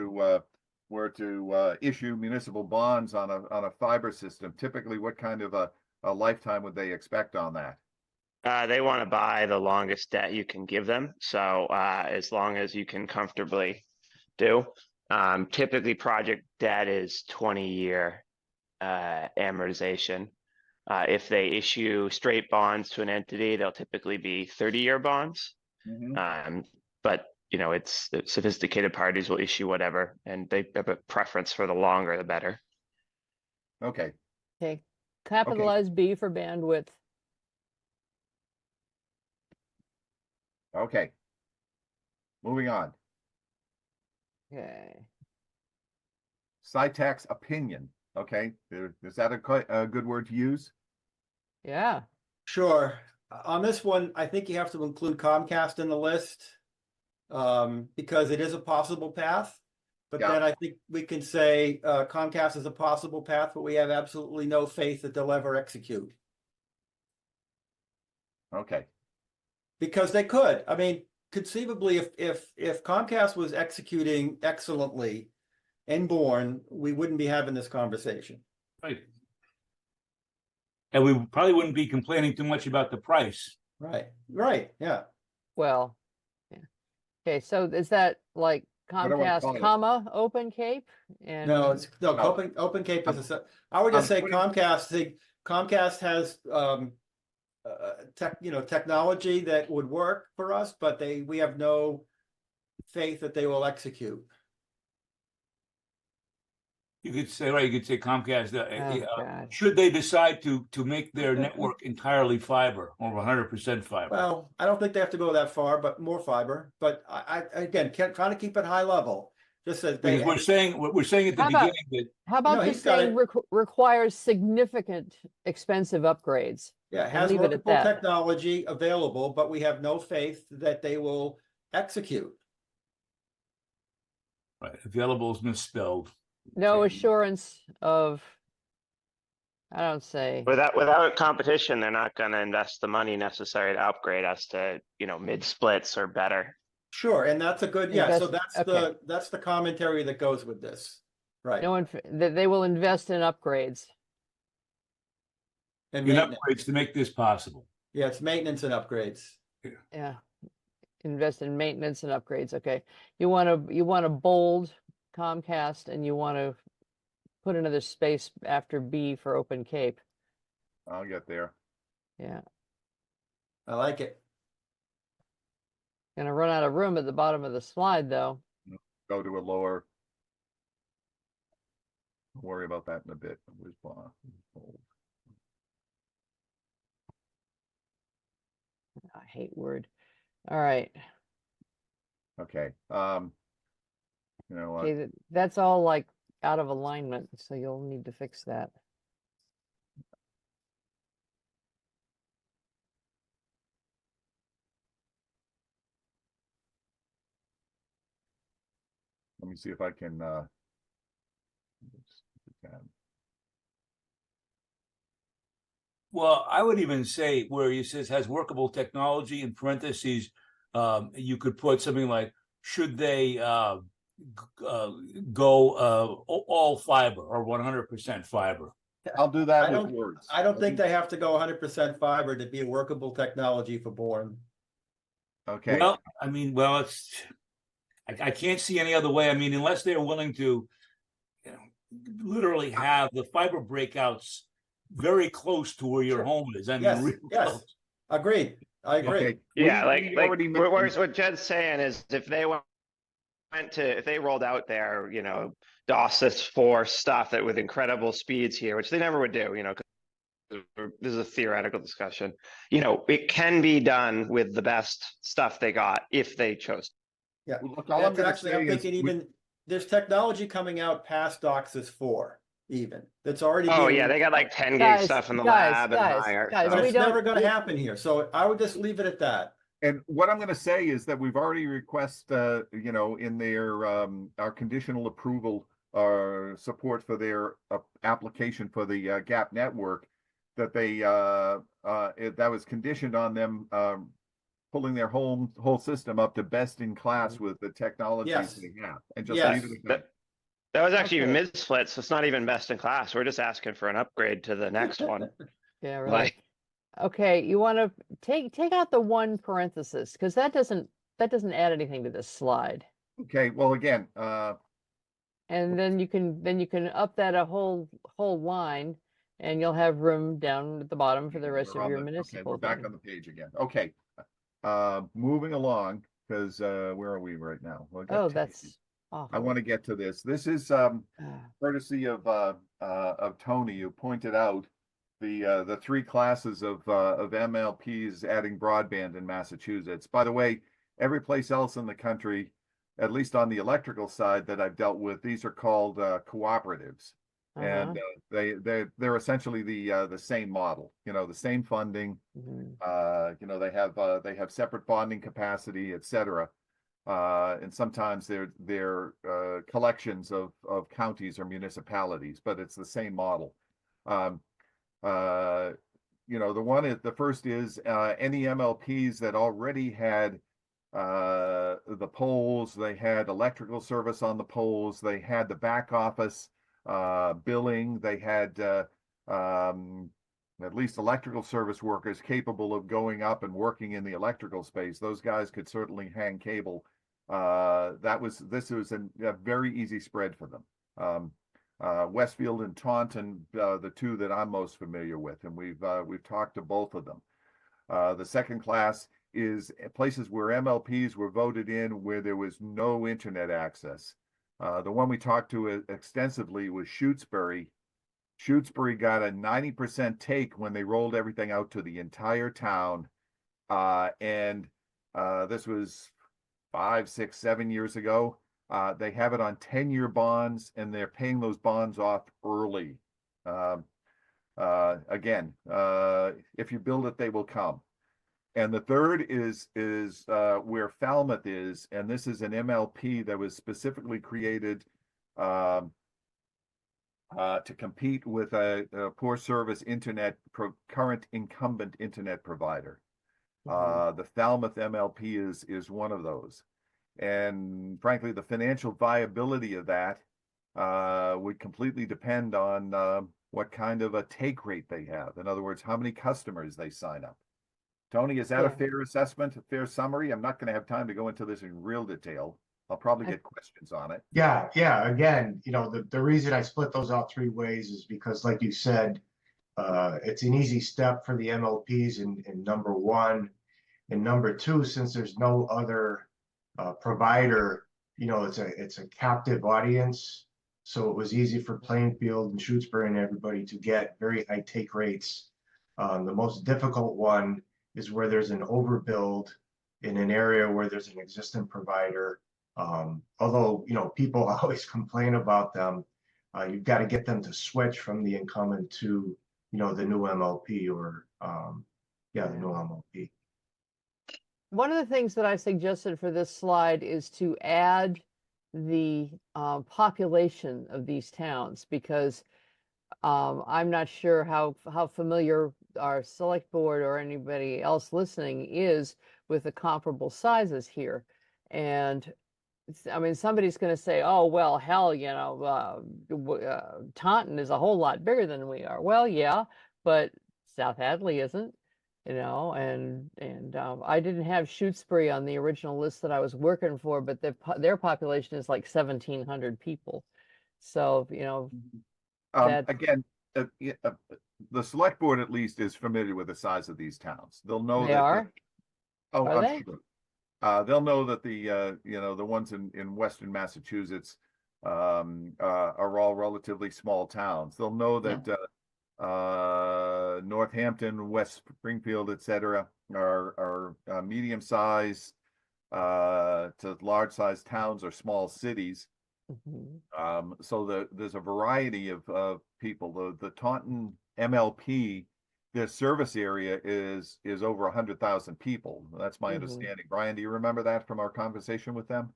to issue municipal bonds on a fiber system, typically what kind of a lifetime would they expect on that? They want to buy the longest debt you can give them. So as long as you can comfortably do. Typically project debt is 20-year amortization. If they issue straight bonds to an entity, they'll typically be 30-year bonds. But you know, it's sophisticated parties will issue whatever, and they have a preference for the longer, the better. Okay. okay. Capitalize B for bandwidth. Okay. Moving on. Okay. SciTech's opinion. Okay. Is that a good word to use? Yeah. Sure. On this one, I think you have to include Comcast in the list because it is a possible path. But then I think we can say Comcast is a possible path, but we have absolutely no faith that they'll ever execute. Okay. Because they could. I mean, conceivably, if Comcast was executing excellently in Bourne, we wouldn't be having this conversation. Right. And we probably wouldn't be complaining too much about the price. Right. Right. Yeah. Well, yeah. Okay, so is that like do I call Comcast, it? comma, Open Cape? And No, it's no, No. Open Cape is I would just say putting- Comcast. Comcast has technology that would work for us, but we have no faith that they will execute. You could say, right, you could say Comcast, God. should they decide to make their network entirely fiber or 100% fiber? Well, I don't think they have to go that far, but more fiber. But I again, trying to keep it high level. Just as Because we're saying at the How about- beginning that How about No, just he's got saying requires significant expensive upgrades? yeah, it has leave it at multiple that. technology available, but we have no faith that they will execute. right, available is misspelled. No Okay. assurance of, I don't say, Without competition, they're not going to invest the money necessary to upgrade us to, mid splits or better. Sure, and that's a good, yeah, so Invest- that's the commentary that goes with this. Right. no one, that they will invest in upgrades. And In maintenance. upgrades to make this possible. Yeah, it's maintenance and upgrades. Yeah. invest in maintenance and upgrades, okay. You want to bold Comcast and you want to put another space after B for Open Cape. I'll get there. Yeah, I like it. gonna run out of room at the bottom of the slide though. Go to a lower. Worry about that in a bit. Where's bold? I hate Word. All right. Okay. You know what? Okay, that's all like out of alignment, so you'll need to fix that. Let me see if I can. Well, I would even say where he says has workable technology in parentheses, you could put something like, should they go all fiber or 100% fiber? I'll do that I with don't, words. I don't think they have to go 100% fiber to be a workable technology for Bourne. Okay. Well, I mean, well, I can't see any other way. I mean, unless they're willing to, you know, literally have the fiber breakouts very close to where your Sure. home is. I mean, Yes, real yes. close. Agreed. I agree. Okay. Yeah, We already made- whereas what Jed's saying is if they if they rolled out their, you know, DOSIS 4 stuff that with incredible speeds here, which they never would do, you know, 'cause this is a theoretical discussion, you know, it can be done with the best stuff they got if they chose. Yeah. Look, all I'm gonna Actually, say I'm is thinking even, there's technology coming out past DOCSIS 4 even, that's already Oh being. yeah, they got like 10 gig Guys, stuff in the guys, lab and guys, higher. guys, so- But we it's don't- never gonna happen here, so I would just leave it at that. And what I'm going to say is that we've already requested, you know, in their our conditional approval support for their application for the GAP network, that they that was conditioned on them pulling their whole system up to best in class with the technologies Yes. they have, and just Yes. leave it at that. That was actually Okay. mid-split, so it's not even best in class. We're just asking for an upgrade to the next one. Yeah, really. Like, Okay, you want to take out the one parenthesis because that doesn't add anything to this slide. Okay. Well, again, And then you can up that a whole line, and you'll have room down at the bottom for the rest we're of on your the- okay, municipal we're back thing. on the page again. Okay. Moving along, because where are we right now? Well, I got Oh, two that's pages. awful. I want to get to this. This is Ah, courtesy of Tony, who pointed out the three classes of MLPs adding broadband in Massachusetts. By the way, every place else in the country, at least on the electrical side that I've dealt with, these are called cooperatives, and they're essentially the same model. You know, the same funding. mhm. You know, they have separate bonding capacity, etc. And sometimes they're collections of counties or municipalities, but it's the same model. You know, the first is any MLPs that already had the poles, they had electrical service on the poles, they had the back office billing, they had at least electrical service workers capable of going up and working in the electrical space. Those guys could certainly hang cable. This was a very easy spread for them. Westfield and Taunton, the two that I'm most familiar with, and we've talked to both of them. The second class is places where MLPs were voted in where there was no internet access. The one we talked to extensively was Shutesbury. Shutesbury got a 90% take when they rolled everything out to the entire town. And this was 5, 6, 7 years ago. They have it on 10-year bonds, and they're paying those bonds off early. Again, if you build it, they will come. And the third is where Falmouth is, and this is an MLP that was specifically created to compete with a poor service current incumbent internet provider. The Falmouth MLP is one of those. And frankly, the financial viability of that would completely depend on what kind of a take rate they have. In other words, how many customers they sign up. Tony, is that a Yeah. fair assessment, a fair summary? I'm not going to have time to go into this in real detail. I'll probably I- get questions on it. Yeah, yeah, again, the reason I split those out three ways is because, like you said, it's an easy step for the MLPs in number one. And number two, since there's no other provider, it's a captive audience. So it was easy for Plainfield and Shutesbury and everybody to get very high take rates. The most difficult one is where there's an overbuild in an area where there's an existing provider. Although, people always complain about them, you've got to get them to switch from the incumbent to, the new MLP or, the new MLP. One of the things that I suggested for this slide is to add the population of these towns, because I'm not sure how familiar our select board or anybody else listening is with the comparable sizes here. And I mean, somebody's going to say, oh, well, hell, Taunton is a whole lot bigger than we are. Well, yeah, but South Hadley isn't. And I didn't have Shutesbury on the original list that I was working for, but their population is like 1,700 people. So, that Again, the select board at least is familiar with the size of these towns. They'll know they that. are. Oh, Are I'm they? sure. They'll know that the ones in Western Massachusetts are all relatively small towns. They'll know that Northampton, West Springfield, etc., are medium-sized to large-sized towns or small cities. Mhm. So there's a variety of people. The Taunton MLP, their service area is over 100,000 people. That's my Mhm. understanding. Brian, do you remember that from our conversation with them?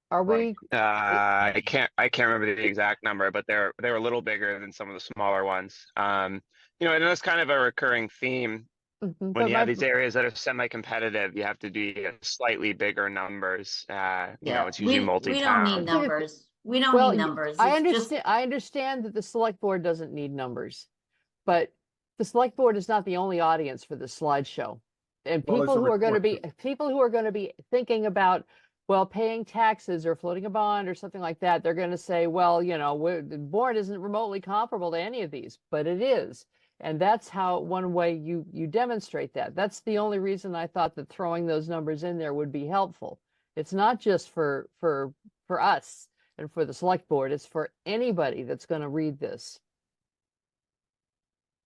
Are Right. we? I can't remember the exact number, but they were a little bigger than some of the smaller ones. And that's kind of a recurring theme. Mhm. When But you my have these areas that are semi-competitive, you have to do slightly bigger numbers. It's usually We don't need multi-town. numbers. We don't well, need numbers. I It's just, understand. I understand that the select board doesn't need numbers, but the select board is not the only audience for this slideshow. And Well, there's people a who are going to report be people who are going to be thinking about, well, paying taxes or floating a bond or something like that, they're going to say, well, Bourne isn't remotely comparable to any of these, but it is. And that's how one way you demonstrate that. That's the only reason I thought that throwing those numbers in there would be helpful. It's not just for us and for the select board, it's for anybody that's going to read this.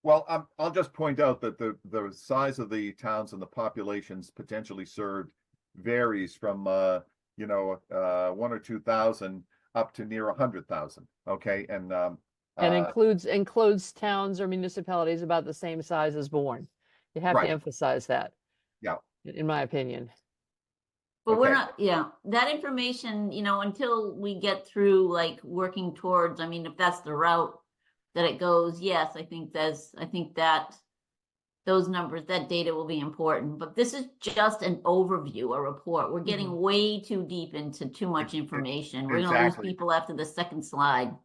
Well, I'll just point out that the size of the towns and the populations potentially served varies from 1 or 2,000 up to near 100,000. Okay, and includes towns or municipalities about the same size as Bourne. You have Right. to emphasize that. Yeah. In my opinion. but we're Okay. not, that information, until we get through like working towards, if that's the route that it goes, yes, I think that those numbers, that data will be important, but this is just an overview, a report. We're getting way too deep into too much information. We're going to lose Exactly. people after the second slide.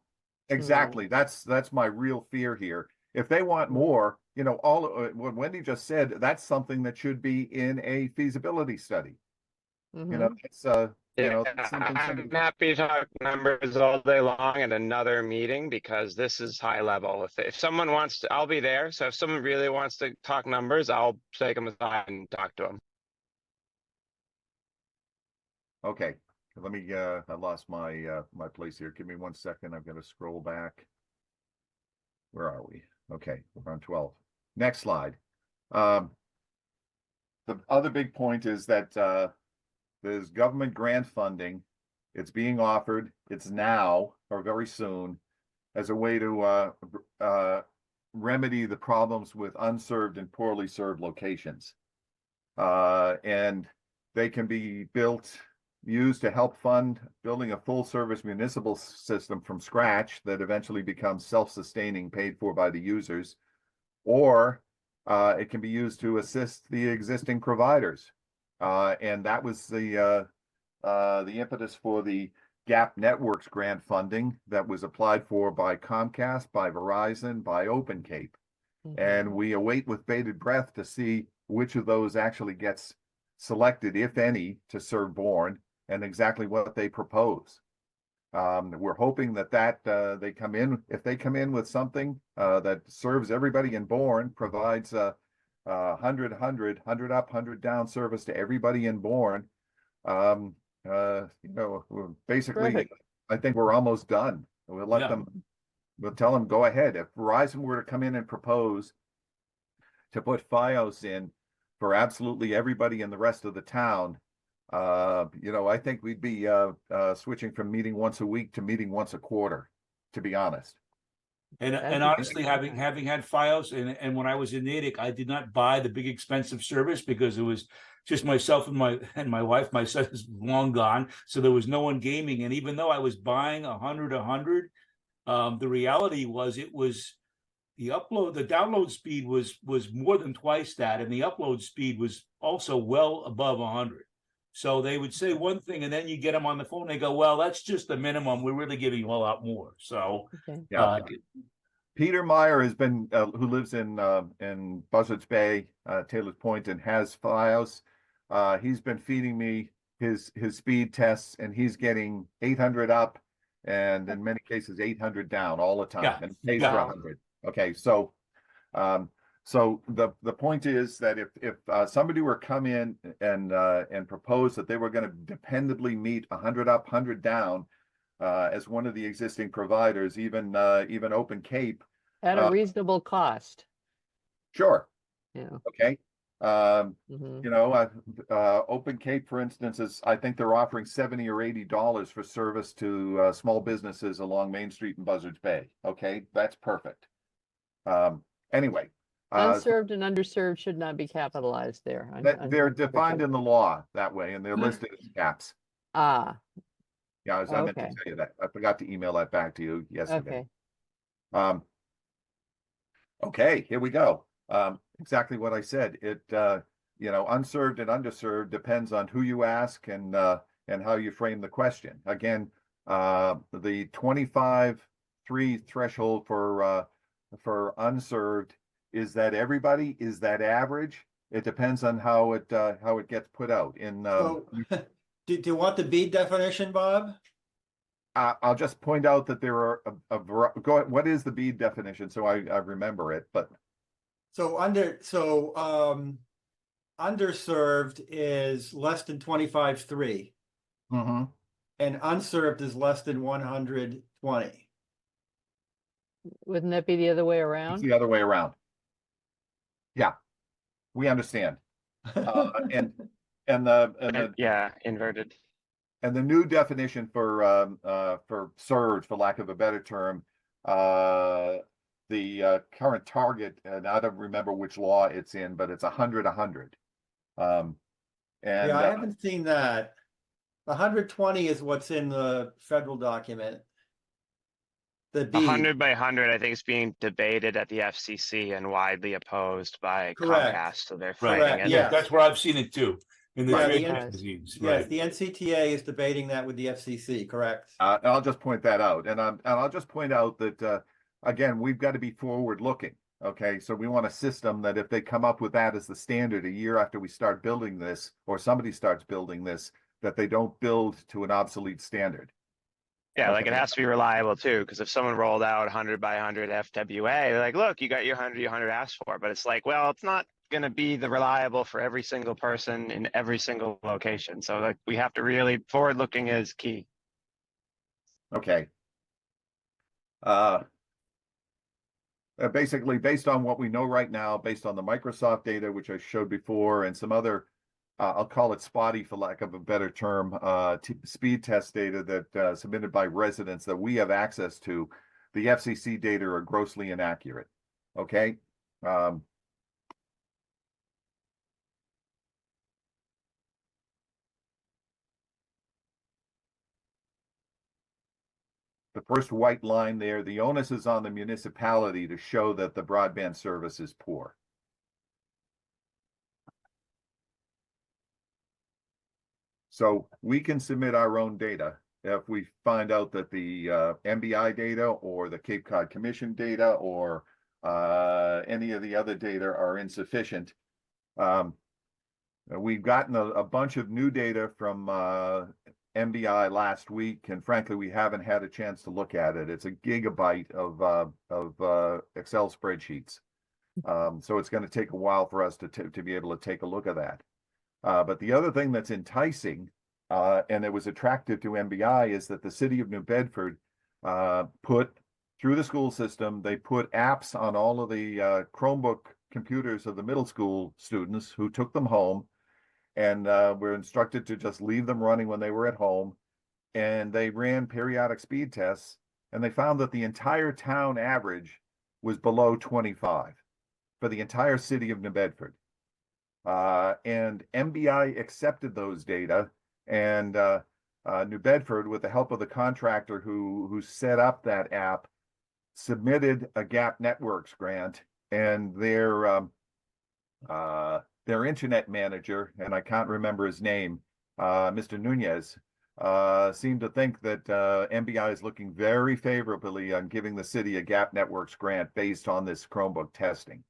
Exactly. That's my real fear here. If they want more, all what Wendy just said, that's something that should be in a feasibility study. Mhm. It's Yeah, something I'm happy to talk numbers all day long at another meeting because this is high level. If someone wants to, I'll be there. So if someone really wants to talk numbers, I'll take them aside and talk to them. Okay. Let me I lost my my place here. Give me 1 second. I've got to scroll back. Where are we? Okay, we're on 12. Next slide. The other big point is that there's government grant funding. It's being offered. It's now or very soon as a way to remedy the problems with unserved and poorly served locations. And they can be used to help fund building a full service municipal system from scratch that eventually becomes self-sustaining, paid for by the users, or it can be used to assist the existing providers. And that was the impetus for the Gap Networks grant funding that was applied for by Comcast, by Verizon, by Open Cape. And we await with bated breath to see which of those actually gets selected, if any, to serve Bourne, and exactly what they propose. We're hoping that they come in, if they come in with something that serves everybody in Bourne, provides 100 up, 100 down service to everybody in Bourne. Basically, Terrific. I think we're almost done. We'll let them. We'll tell them go ahead. If Verizon were to come in and propose to put FiOS in for absolutely everybody in the rest of the town, I think we'd be switching from meeting once a week to meeting once a quarter, to be honest. And honestly, having had FiOS and when I was in Natick, I did not buy the big expensive service because it was just myself and my wife. My son is long gone, so there was no one gaming. And even though I was buying 100, the reality was the download speed was more than twice that, and the upload speed was also well above 100. So they would say one thing, and then you get them on the phone. They go, "Well, that's just the minimum. We're really giving you a lot more." So, yeah. Peter Meyer has been who lives in Buzzards Bay, Taylor's Point, and has FiOS. He's been feeding me his speed tests, and he's getting 800 up, and in many cases 800 down all the time, and pays for 100. Okay, so the point is that if somebody were come in and propose that they were going to dependably meet 100 up, 100 down, as one of the existing providers, even Open Cape, at a reasonable cost. Sure. Yeah. Okay. Open Cape, for instance, I think they're offering $70 or $80 for service to small businesses along Main Street in Buzzards Bay. Okay, that's perfect. Anyway, unserved and underserved should not be capitalized there. They're defined in the law that way, and they're listed as caps. Yeah, I meant to tell you that. I forgot to email that back to you yesterday. Okay, here we go. Exactly what I said. It unserved and underserved depends on who you ask and how you frame the question. Again, the 25.3 threshold for unserved, is that everybody? Is that average? It depends on how it gets put out. Do you want the BEAD definition, Bob? I'll just point out that there are what is the BEAD definition? So I remember it, but underserved is less than 25.3. Mm-hmm. And unserved is less than 120. Wouldn't that be the other way around? It's the other way around. Yeah, we understand. Inverted. And the new definition for served, for lack of a better term, the current target, and I don't remember which law it's in, but it's 100. I haven't seen that. 120 is what's in the federal document. The 100 by 100, I think, is being debated at the FCC and widely opposed by Comcast. So they're fighting it. Yeah, that's where I've seen it too. In the magazines. Yes, the NCTA is debating that with the FCC. Correct. I'll just point that out, and I'll just point out that again, we've got to be forward-looking. Okay, so we want a system that if they come up with that as the standard a year after we start building this, or somebody starts building this, that they don't build to an obsolete standard. Yeah, like it has to be reliable too, because if someone rolled out 100 by 100 FWA, they're like, look, you got your 100 asked for, but it's like, well, it's not going to be the reliable for every single person in every single location. So like we have to really, forward looking is key. Okay. Basically, based on what we know right now, based on the Microsoft data, which I showed before, and some other, I'll call it spotty for lack of a better term, speed test data that submitted by residents that we have access to, the FCC data are grossly inaccurate. Okay. The first white line there, the onus is on the municipality to show that the broadband service is poor. So we can submit our own data if we find out that the MBI data or the Cape Cod Commission data or Any of the other data are insufficient. We've gotten a bunch of new data from MBI last week, and frankly, we haven't had a chance to look at it. It's a gigabyte of Excel spreadsheets. So it's going to take a while for us to be able to take a look at that. But the other thing that's enticing, and it was attractive to MBI, is that the city of New Bedford put through the school system, they put apps on all of the Chromebook computers of the middle school students who took them home, and were instructed to just leave them running when they were at home. And they ran periodic speed tests, and they found that the entire town average was below 25 for the entire city of New Bedford. And MBI accepted those data, and New Bedford, with the help of the contractor who set up that app, submitted a Gap Networks grant, and their internet manager, and I can't remember his name, Mr. Nunez, seemed to think that MBI is looking very favorably on giving the city a Gap Networks grant based on this Chromebook testing.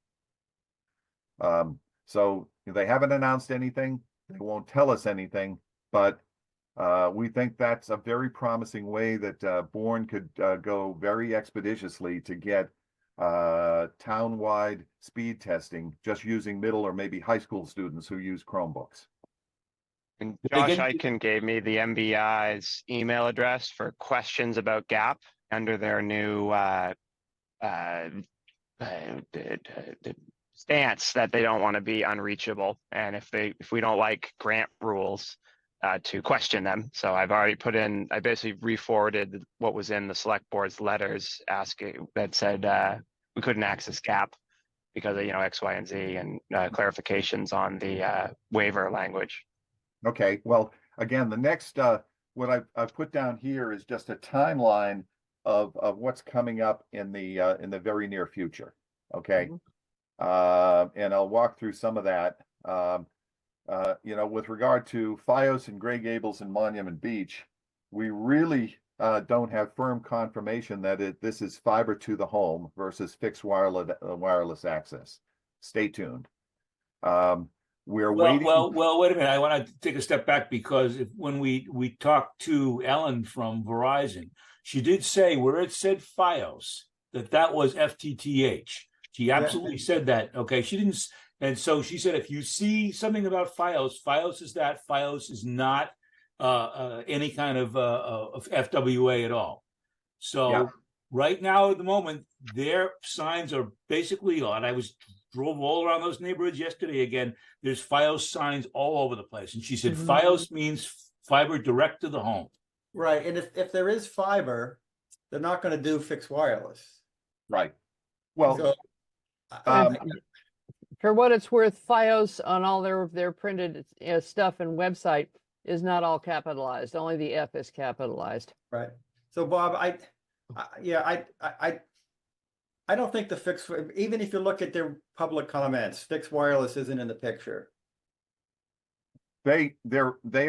So they haven't announced anything. They won't tell us anything, but we think that's a very promising way that Bourne could go very expeditiously to get town-wide speed testing, just using middle or maybe high school students who use Chromebooks. And They Josh get- Eichen gave me the MBI's email address for questions about GAP under their new stance that they don't want to be unreachable, and if we don't like grant rules, to question them. So I've already I basically re-forwarded what was in the select board's letters asking that said we couldn't access GAP because of X, Y, and Z, and clarifications on the waiver language. Okay, well, again, the next what I've put down here is just a timeline of what's coming up in the very near future. Okay. And I'll walk through some of that. With regard to FiOS and Gray Gables and Monument Beach, we really don't have firm confirmation that this is fiber to the home versus fixed wireless access. Stay tuned. We're waiting. Well, wait a minute. I want to take a step back, because when we talked to Ellen from Verizon, she did say where it said FiOS that was FTTH. She absolutely said that. Okay, she didn't. And so she said, if you see something about FiOS is that. FiOS is not any kind of FWA at all. So right now, at the moment, their signs are basically on. I drove all around those neighborhoods yesterday again. There's FiOS signs all over the place. And she said FiOS means fiber direct to the home. Right, and if there is fiber, they're not going to do fixed wireless. Right. Well, So, For what it's worth, FiOS on all their printed stuff and website is not all capitalized. Only the F is capitalized. right. So Bob, I don't think the fixed, even if you look at their public comments, fixed wireless isn't in the picture. they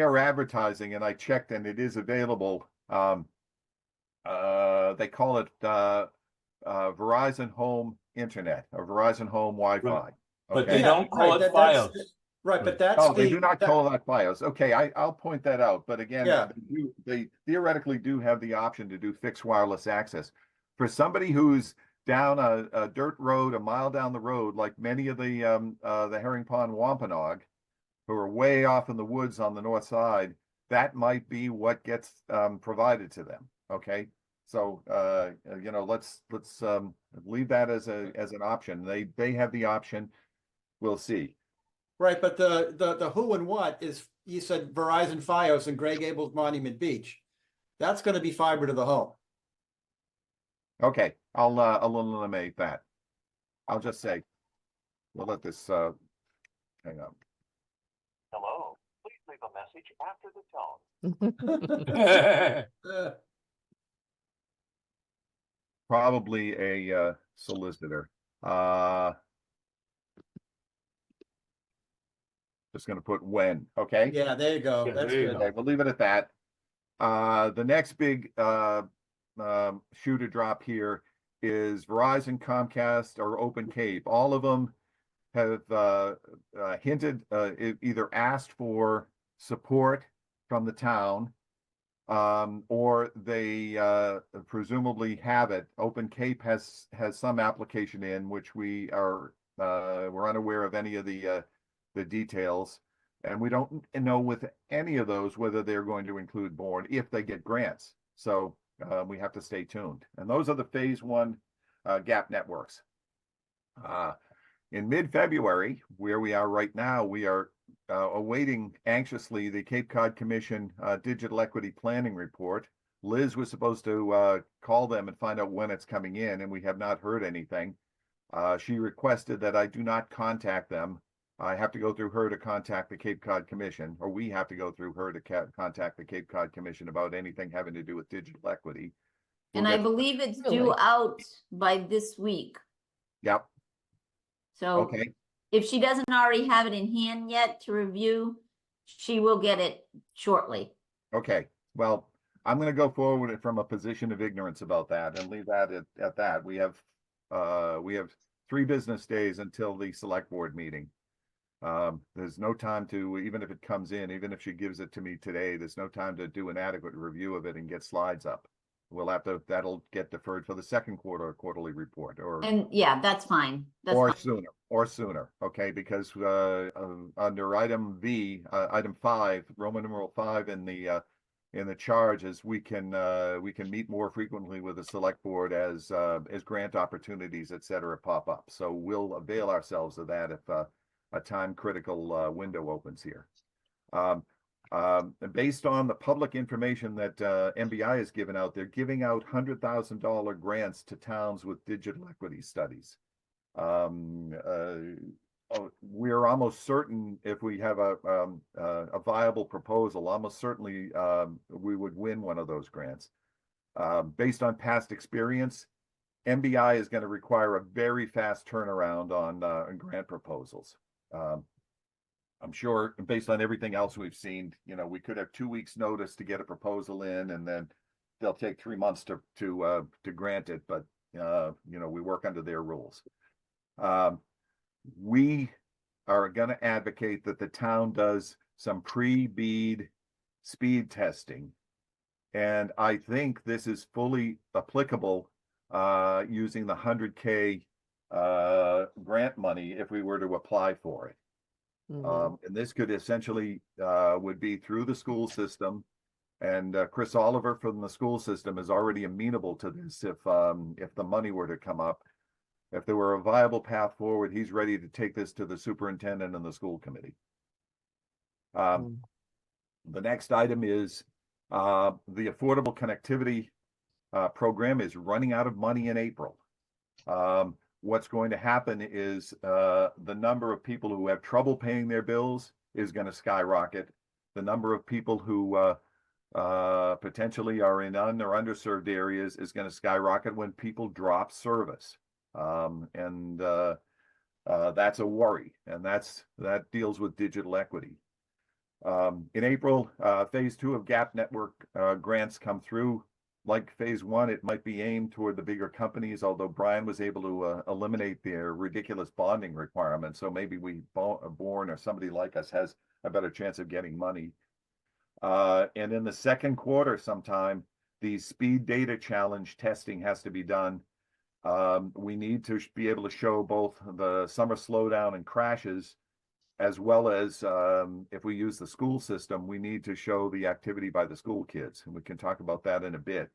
are advertising, and I checked, and it is available. They call it Verizon Home Internet or Verizon Home Wi-Fi. Right. But Okay. they don't call it FiOS. Right, but that's Oh, they do not call that FiOS. Okay, I'll point that out. But again, Yeah. they theoretically do have the option to do fixed wireless access. For somebody who's down a dirt road a mile down the road, like many of the Herring Pond Wampanoag, who are way off in the woods on the north side, that might be what gets provided to them. Okay, so let's leave that as an option. They have the option. We'll see. Right, but the who and what is, you said Verizon FiOS and Gray Gables Monument Beach. That's going to be fiber to the home. Okay, I'll eliminate that. I'll just say, we'll let this hang on. Hello, please leave a message after the tone. Probably a solicitor. Just going to put when. Okay. Yeah, there you go. Yeah, That's there you good. Okay, we'll leave it at that. The next big shoe to drop here is Verizon, Comcast, or Open Cape. All of them have hinted, either asked for support from the town, or they presumably have it. Open Cape has some application in which we're unaware of any of the details, and we don't know with any of those whether they're going to include Bourne if they get grants. So we have to stay tuned. And those are the phase one gap networks. In mid-February, where we are right now, we are awaiting anxiously the Cape Cod Commission Digital Equity Planning Report. Liz was supposed to call them and find out when it's coming in, and we have not heard anything. She requested that I do not contact them. I have to go through her to contact the Cape Cod Commission, or we have to go through her to contact the Cape Cod Commission about anything having to do with digital equity. And I believe it's due Really? out by this week. Yep. So Okay. if she doesn't already have it in hand yet to review, she will get it shortly. Okay. Well, I'm going to go forward from a position of ignorance about that and leave that at that. We have 3 business days until the select board meeting. There's no time to, even if it comes in, even if she gives it to me today, there's no time to do an adequate review of it and get slides up. That'll get deferred for the second quarterly report, And yeah, that's fine. That's fine. sooner. Okay, because under item V, item 5, Roman numeral 5 in the charges, we can meet more frequently with the select board as grant opportunities, et cetera, pop up. So we'll avail ourselves of that if a time critical window opens here. Based on the public information that MBI has given out, they're giving out $100,000 grants to towns with digital equity studies. We're almost certain if we have a viable proposal, almost certainly we would win one of those grants. Based on past experience, MBI is going to require a very fast turnaround on grant proposals. I'm sure based on everything else we've seen, we could have 2 weeks notice to get a proposal in, and then they'll take 3 months to grant it. But, we work under their rules. We are going to advocate that the town does some pre-BEAD speed testing. And I think this is fully applicable using the 100K grant money if we were to apply for it. And this could essentially would be through the school system, and Chris Oliver from the school system is already amenable to this if the money were to come up. If there were a viable path forward, he's ready to take this to the superintendent and the school committee. The next item is the Affordable Connectivity program is running out of money in April. What's going to happen is the number of people who have trouble paying their bills is going to skyrocket. The number of people who potentially are in or underserved areas is going to skyrocket when people drop service. And that's a worry, and that deals with digital equity. In April, phase 2 of Gap Network grants come through. Like phase 1, it might be aimed toward the bigger companies, although Brian was able to eliminate their ridiculous bonding requirements. So maybe Bourne or somebody like us has a better chance of getting money. And in the second quarter sometime, the speed data challenge testing has to be done. We need to be able to show both the summer slowdown and crashes, as well as if we use the school system, we need to show the activity by the school kids. And we can talk about that in a bit.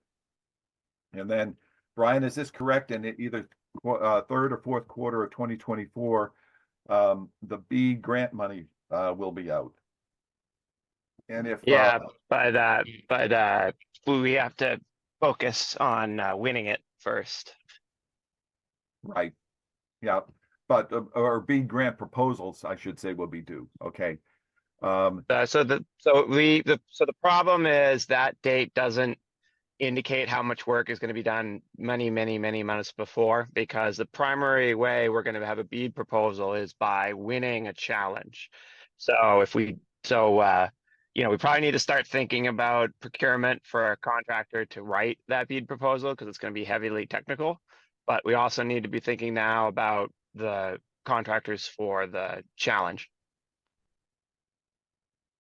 And then, Brian, is this correct? In either third or fourth quarter of 2024, the B grant money will be out. And if but we have to focus on winning it first. Right. Yeah. But or B grant proposals, I should say, will be due. Okay. So the problem is that date doesn't indicate how much work is going to be done many months before, because the primary way we're going to have a BEAD proposal is by winning a challenge. So we probably need to start thinking about procurement for a contractor to write that BEAD proposal, because it's going to be heavily technical. But we also need to be thinking now about the contractors for the challenge.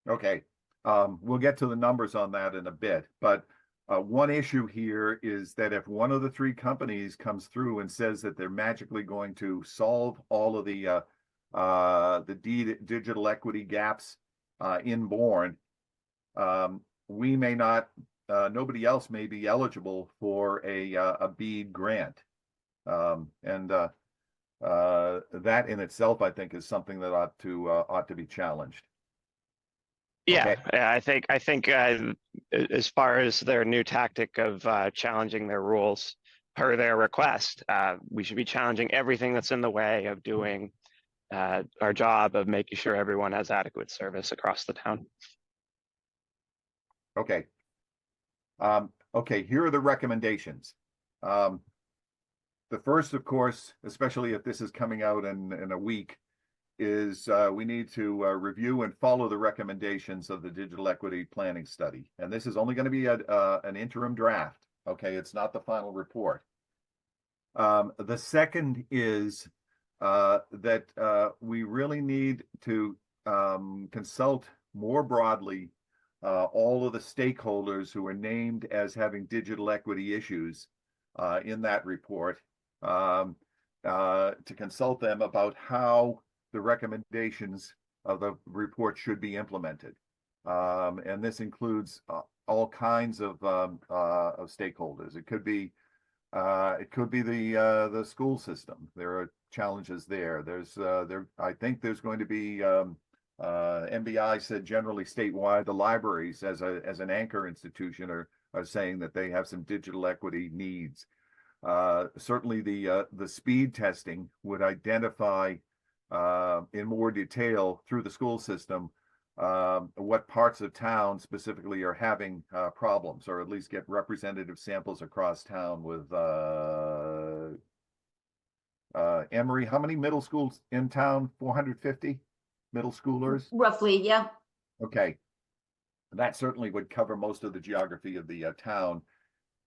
Okay, we'll get to the numbers on that in a bit, but one issue here is that if one of the three companies comes through and says that they're magically going to solve all of the digital equity gaps in Bourne, we may not, nobody else may be eligible for a BEAD grant. And that in itself, I think, is something that ought to be challenged. Yeah, Okay. yeah, I think as far as their new tactic of challenging their rules per their request, we should be challenging everything that's in the way of doing our job of making sure everyone has adequate service across the town. Okay. Okay, here are the recommendations. The first, of course, especially if this is coming out in a week, is we need to review and follow the recommendations of the digital equity planning study. And this is only going to be an interim draft. Okay, it's not the final report. The second is that we really need to consult more broadly all of the stakeholders who are named as having digital equity issues in that report, to consult them about how the recommendations of the report should be implemented. And this includes all kinds of stakeholders. It could be the school system. There are challenges there. I think there's going to be MBI said generally statewide, the libraries as an anchor institution are saying that they have some digital equity needs. Certainly the speed testing would identify in more detail through the school system what parts of town specifically are having problems, or at least get representative samples across town with Emory. How many middle schools in town? 450 middle schoolers? Roughly, yeah. Okay. That certainly would cover most of the geography of the town,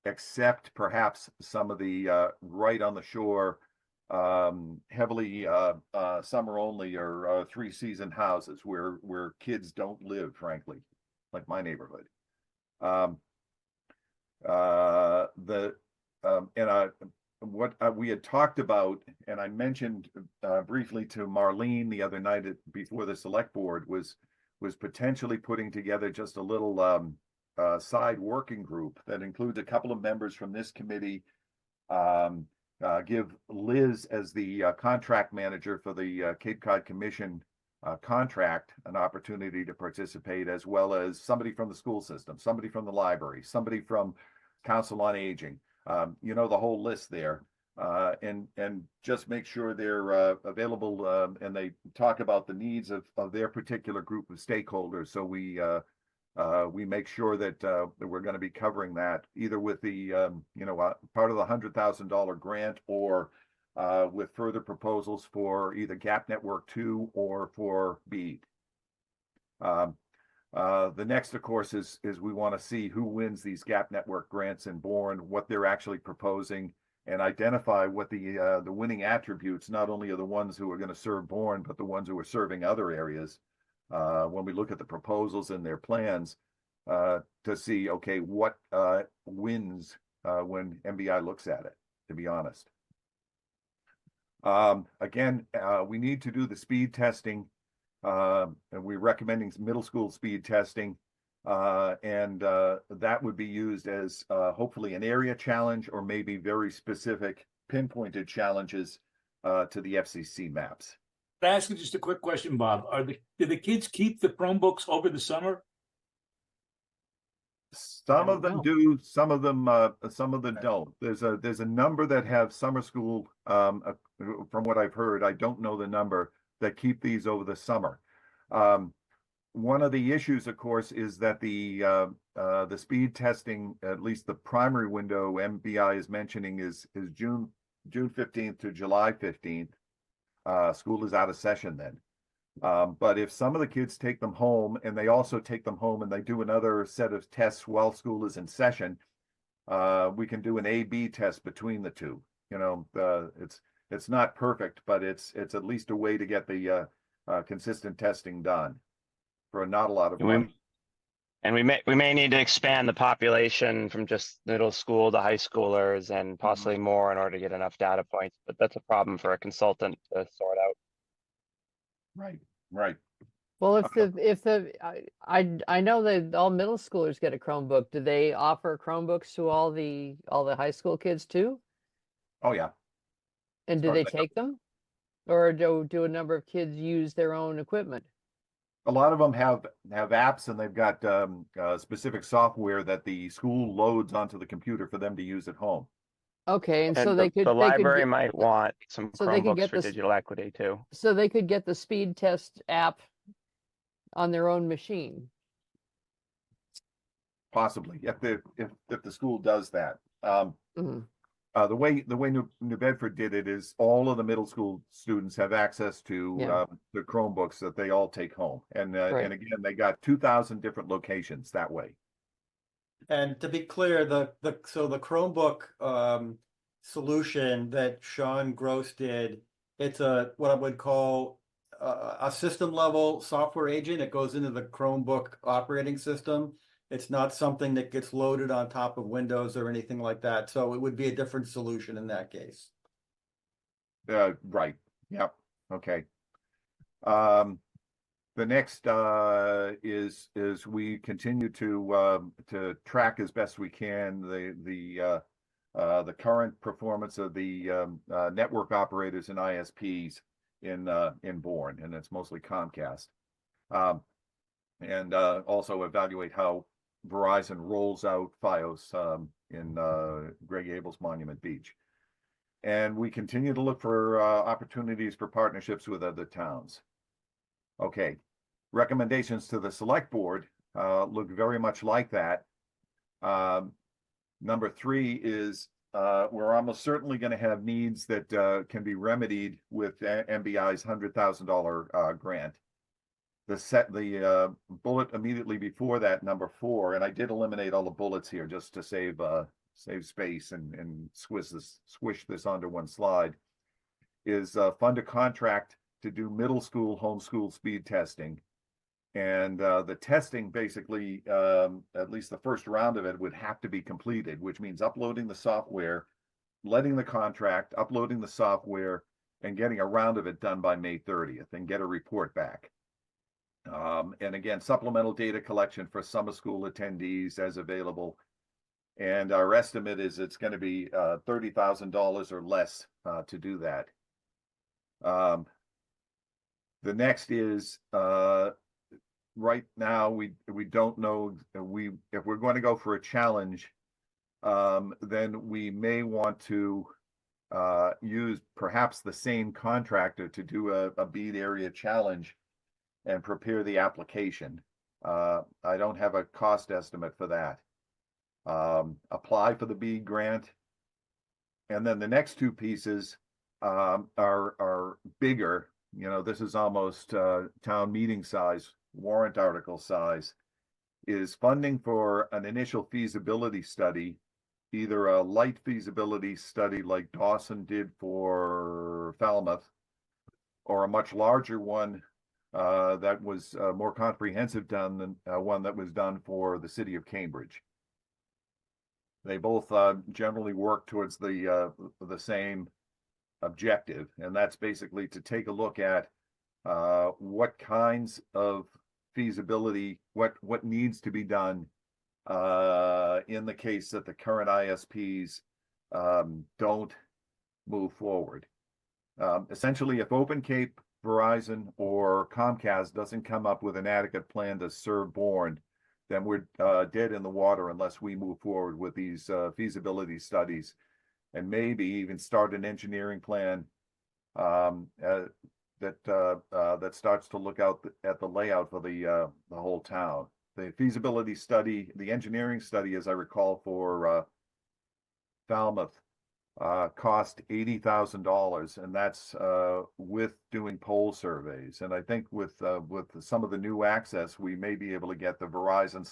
except perhaps some of the right on the shore, heavily summer only or 3-season houses where kids don't live, frankly, like my neighborhood. What we had talked about, and I mentioned briefly to Marlene the other night before the select board, was potentially putting together just a little side working group that includes a couple of members from this committee, give Liz as the contract manager for the Cape Cod Commission contract an opportunity to participate, as well as somebody from the school system, somebody from the library, somebody from Council on Aging, the whole list there, and just make sure they're available, and they talk about the needs of their particular group of stakeholders. So we make sure that we're going to be covering that either with the part of the $100,000 grant, or with further proposals for either Gap Network 2 or for BEAD. The next, of course, is we want to see who wins these Gap Network grants in Bourne, what they're actually proposing, and identify what the winning attributes, not only are the ones who are going to serve Bourne, but the ones who are serving other areas. When we look at the proposals and their plans, to see, okay, what wins when MBI looks at it, to be honest. Again, we need to do the speed testing, and we're recommending middle school speed testing, and that would be used as hopefully an area challenge, or maybe very specific pinpointed challenges to the FCC maps. Can I ask you just a quick question, Bob? Do the kids keep the Chromebooks over the summer? Some of them do, some of them don't. There's a number that have summer school, from what I've heard. I don't know the number, that keep these over the summer. One of the issues, of course, is that the speed testing, at least the primary window MBI is mentioning, is June 15th to July 15th. School is out of session then. But if some of the kids take them home, and they also take them home and they do another set of tests while school is in session, we can do an A/B test between the two. You know, it's not perfect, but it's at least a way to get the consistent testing done for not a lot of money. And we may need to expand the population from just middle school to high schoolers and possibly more in order to get enough data points, but that's a problem for a consultant to sort out. Right, right. Well, I know that all middle schoolers get a Chromebook. Do they offer Chromebooks to all the high school kids too? Oh, yeah. And do far they as I know. take them? Or do a number of kids use their own equipment? A lot of them have apps, and they've got specific software that the school loads onto the computer for them to use at home. Okay, and so And they the could library might want some so they could Chromebooks get for this digital equity too. so they could get the speed test app on their own machine. Possibly, if the school does that. Mhm. The way New Bedford did it is all of the middle school students have access to Yeah. the Chromebooks that they all take home, and Right. and again they got 2,000 different locations that way. And to be clear, the Chromebook solution that Sean Gross did, it's what I would call a system level software agent. It goes into the Chromebook operating system. It's not something that gets loaded on top of Windows or anything like that. So it would be a different solution in that case. Right. Yep. Okay. The next is we continue to track as best we can the current performance of the network operators and ISPs in Bourne, and it's mostly Comcast, and also evaluate how Verizon rolls out FiOS in Greg Abel's Monument Beach. And we continue to look for opportunities for partnerships with other towns. Okay, recommendations to the select board look very much like that. Number 3 is we're almost certainly going to have needs that can be remedied with MBI's $100,000 grant. The bullet immediately before that, number 4, and I did eliminate all the bullets here just to save space and squish this onto one slide, is fund a contract to do middle school homeschool speed testing. And the testing basically, at least the first round of it, would have to be completed, which means uploading the software, letting the contract, uploading the software, and getting a round of it done by May 30th and get a report back. And again, supplemental data collection for summer school attendees as available. And our estimate is it's going to be $30,000 or less to do that. The next is right now we don't know if we're going to go for a challenge, then we may want to use perhaps the same contractor to do a bead area challenge and prepare the application. I don't have a cost estimate for that. Apply for the bead grant. And then the next 2 pieces are bigger. You know, this is almost town meeting size, warrant article size, is funding for an initial feasibility study, either a light feasibility study like Dawson did for Falmouth, or a much larger one that was more comprehensive done than one that was done for the city of Cambridge. They both generally work towards the same objective, and that's basically to take a look at what kinds of feasibility, what needs to be done in the case that the current ISPs don't move forward. Essentially, if OpenCape, Verizon, or Comcast doesn't come up with an adequate plan to serve Bourne, then we're dead in the water unless we move forward with these feasibility studies, and maybe even start an engineering plan that starts to look out at the layout for the whole town. The feasibility study, the engineering study, as I recall, for Falmouth cost $80,000, and that's with doing poll surveys. And I think with some of the new access, we may be able to get the Verizon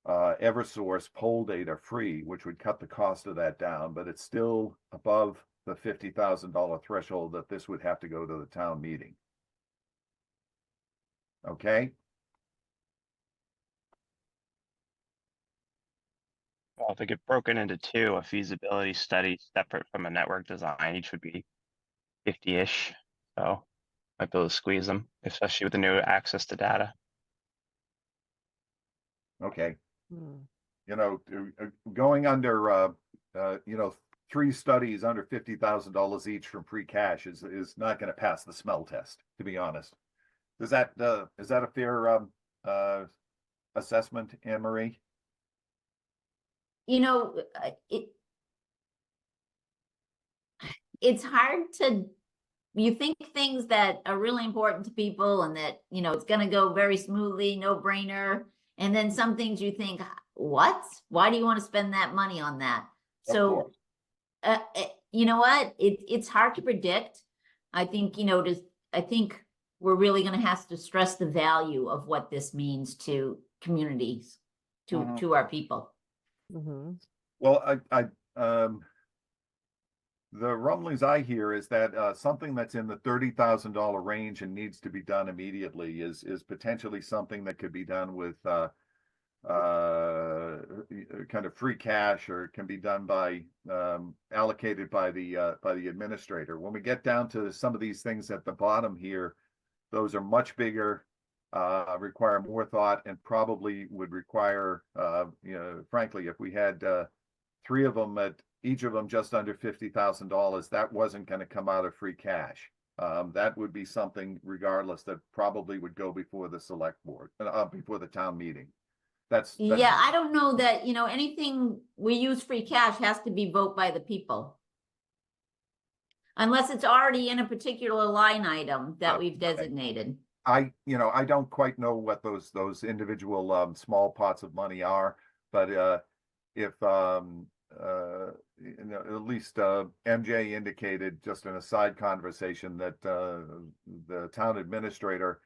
Eversource poll data free, which would cut the cost of that down, but it's still above the $50,000 threshold that this would have to go to the town meeting. Okay, Well, if they get broken into two, a feasibility study separate from a network design, each would be 50-ish. So might be able to squeeze them, especially with the new access to data. okay. Hmm. You know, going under, you know, 3 studies under $50,000 each from free cash is not going to pass the smell test, to be honest. Is that a fair assessment, Anne Marie? You know, it's hard to, you think things that are really important to people and that, you know, it's going to go very smoothly, no brainer. And then some things you think, what? Why do you want to spend that money on that? Of So, course. you know what? It's hard to predict. I think, you know, I think we're really going to have to stress the value of what this means to communities, to our people. Mm-hmm. Well, the rumblings I hear is that something that's in the $30,000 range and needs to be done immediately is potentially something that could be done with kind of free cash, or can be done by allocated by the administrator. When we get down to some of these things at the bottom here, those are much bigger, require more thought, and probably would require, you know, frankly, if we had 3 of them at each of them just under $50,000, that wasn't going to come out of free cash. That would be something, regardless, that probably would go before the select board, before the town meeting. That's Yeah, I don't know that, you know, anything we use free cash has to be voted by the people. Unless it's already in a particular line item that we've designated. you know, I don't quite know what those individual small pots of money are, but if you know, at least MJ indicated just in a side conversation that the town administrator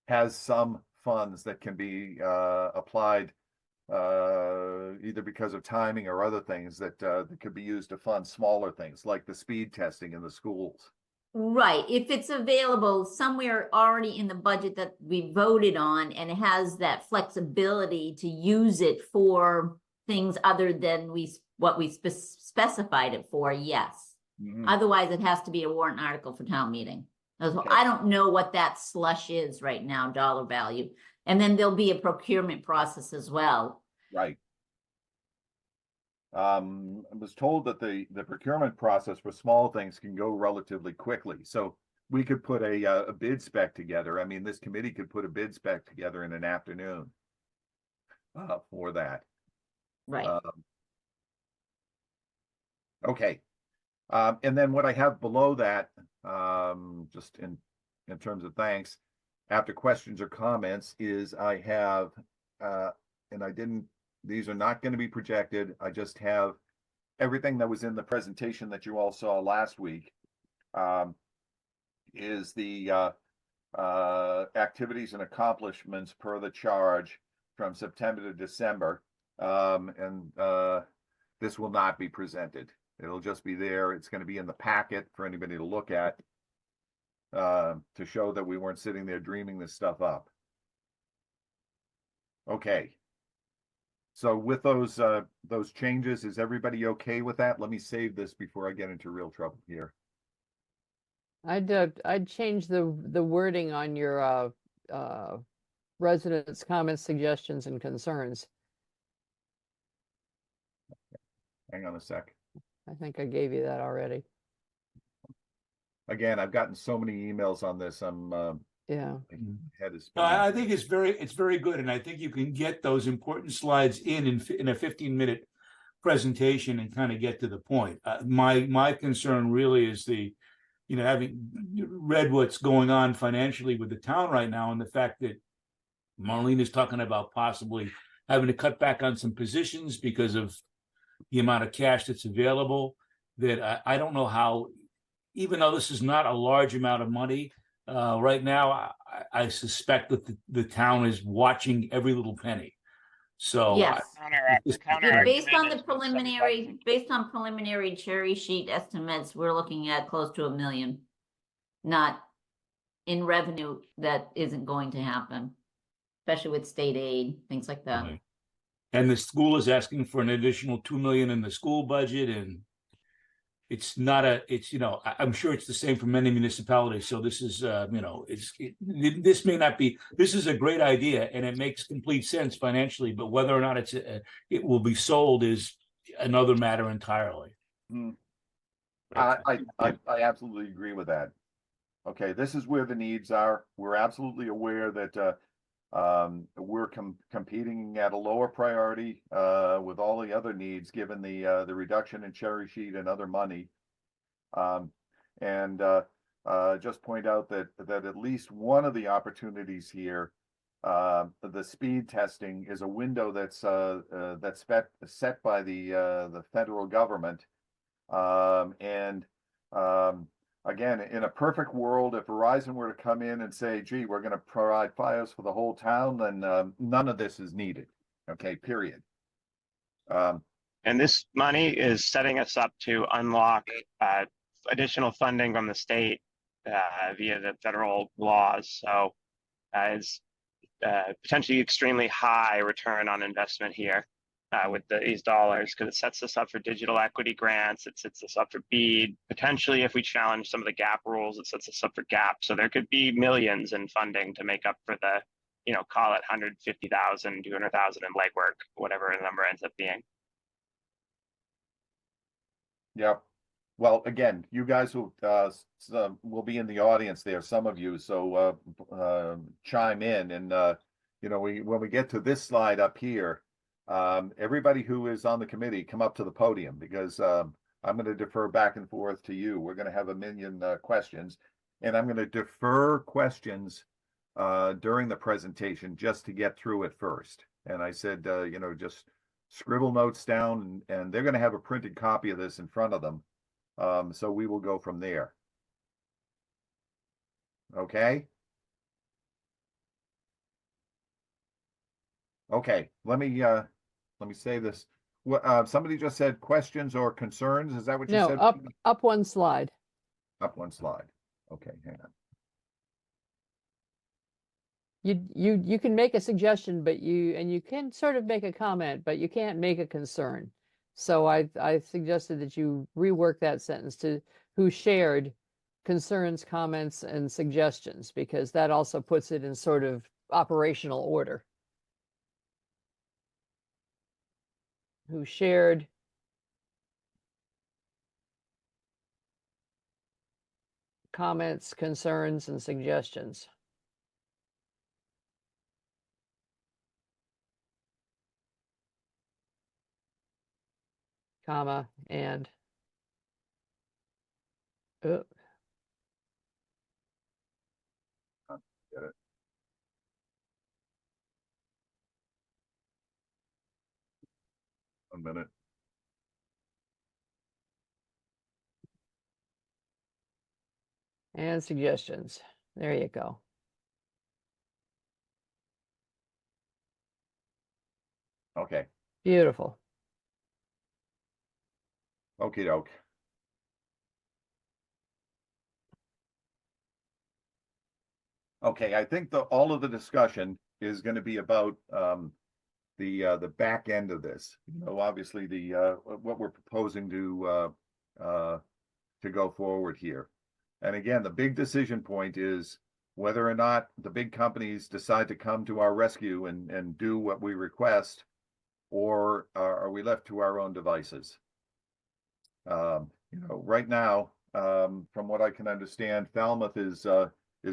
has some funds that can be applied either because of timing or other things that could be used to fund smaller things like the speed testing in the schools. Right, if it's available somewhere already in the budget that we voted on and it has that flexibility to use it for things other than what we specified it for, yes. Otherwise, it has to be a warrant article for town meeting. Okay. I don't know what that slush is right now, dollar value. And then there'll be a procurement process as well. Right. I was told that the procurement process for small things can go relatively quickly. So we could put a bid spec together. I mean, this committee could put a bid spec together in an afternoon for that. Right. Okay. And then what I have below that, just in terms of thanks, after questions or comments, is I have, and I didn't, these are not going to be projected. I just have everything that was in the presentation that you all saw last week, is the activities and accomplishments per the charge from September to December. And this will not be presented. It'll just be there. It's going to be in the packet for anybody to look at, to show that we weren't sitting there dreaming this stuff up. Okay. So with those changes, is everybody okay with that? Let me save this before I get into real trouble here. I'd change the wording on your residents' comments, suggestions, and concerns. Hang on a sec. I think I gave you that already. Again, I've gotten so many emails on this. Yeah. My head is No, spinning. I think it's very good, and I think you can get those important slides in a 15-minute presentation and kind of get to the point. My concern really is having read what's going on financially with the town right now, and the fact that Marlene is talking about possibly having to cut back on some positions because of the amount of cash that's available. That I don't know how, even though this is not a large amount of money right now, I suspect that the town is watching every little penny. So Yes. The counter Yeah, based on argument the is with 75 preliminary, based on preliminary cherry sheet estimates, we're looking at close to 1 million. Not in revenue, that isn't going to happen, especially with state aid, things like that. Right. And the school is asking for an additional 2 million in the school budget, and it's not it's, I'm sure it's the same for many municipalities. So this is, this may not be, this is a great idea and it makes complete sense financially, but whether or not it will be sold is another matter entirely. I absolutely agree with that. Okay, this is where the needs are. We're absolutely aware that we're competing at a lower priority with all the other needs, given the reduction in cherry sheet and other money. And just point out that at least one of the opportunities here, the speed testing, is a window that's set by the federal government. Again, in a perfect world, if Verizon were to come in and say, gee, we're going to provide Fios for the whole town, then none of this is needed. Okay, period. And this money is setting us up to unlock additional funding from the state via the federal laws. So it's potentially extremely high return on investment here with these dollars, because it sets us up for digital equity grants. It sets us up for BEAD. Potentially, if we challenge some of the gap rules, it sets us up for gap. So there could be millions in funding to make up for the, call it 150,000, 200,000 in legwork, whatever the number ends up being. Yeah. Well, again, you guys will be in the audience there, some of you, so chime in. And when we get to this slide up here, everybody who is on the committee, come up to the podium, because I'm going to defer back and forth to you. We're going to have a million questions, and I'm going to defer questions during the presentation just to get through it first. And I said, just scribble notes down, and they're going to have a printed copy of this in front of them. So we will go from there. Okay. Okay. Let me say this. Somebody just said questions or concerns. Is that what you No, said? up one slide. Up one slide. Okay, hang on. You can make a suggestion, but you can sort of make a comment, but you can't make a concern. So I suggested that you rework that sentence to who shared concerns, comments, and suggestions, because that also puts it in sort of operational order. Who shared comments, concerns, and suggestions. Comma, and Get it. One minute. and suggestions. There you go. Okay. Beautiful. Okie doke. Okay, I think all of the discussion is going to be about the back end of this. Obviously what we're proposing to go forward here. And again, the big decision point is whether or not the big companies decide to come to our rescue and do what we request, or are we left to our own devices? Right now, from what I can understand, Falmouth is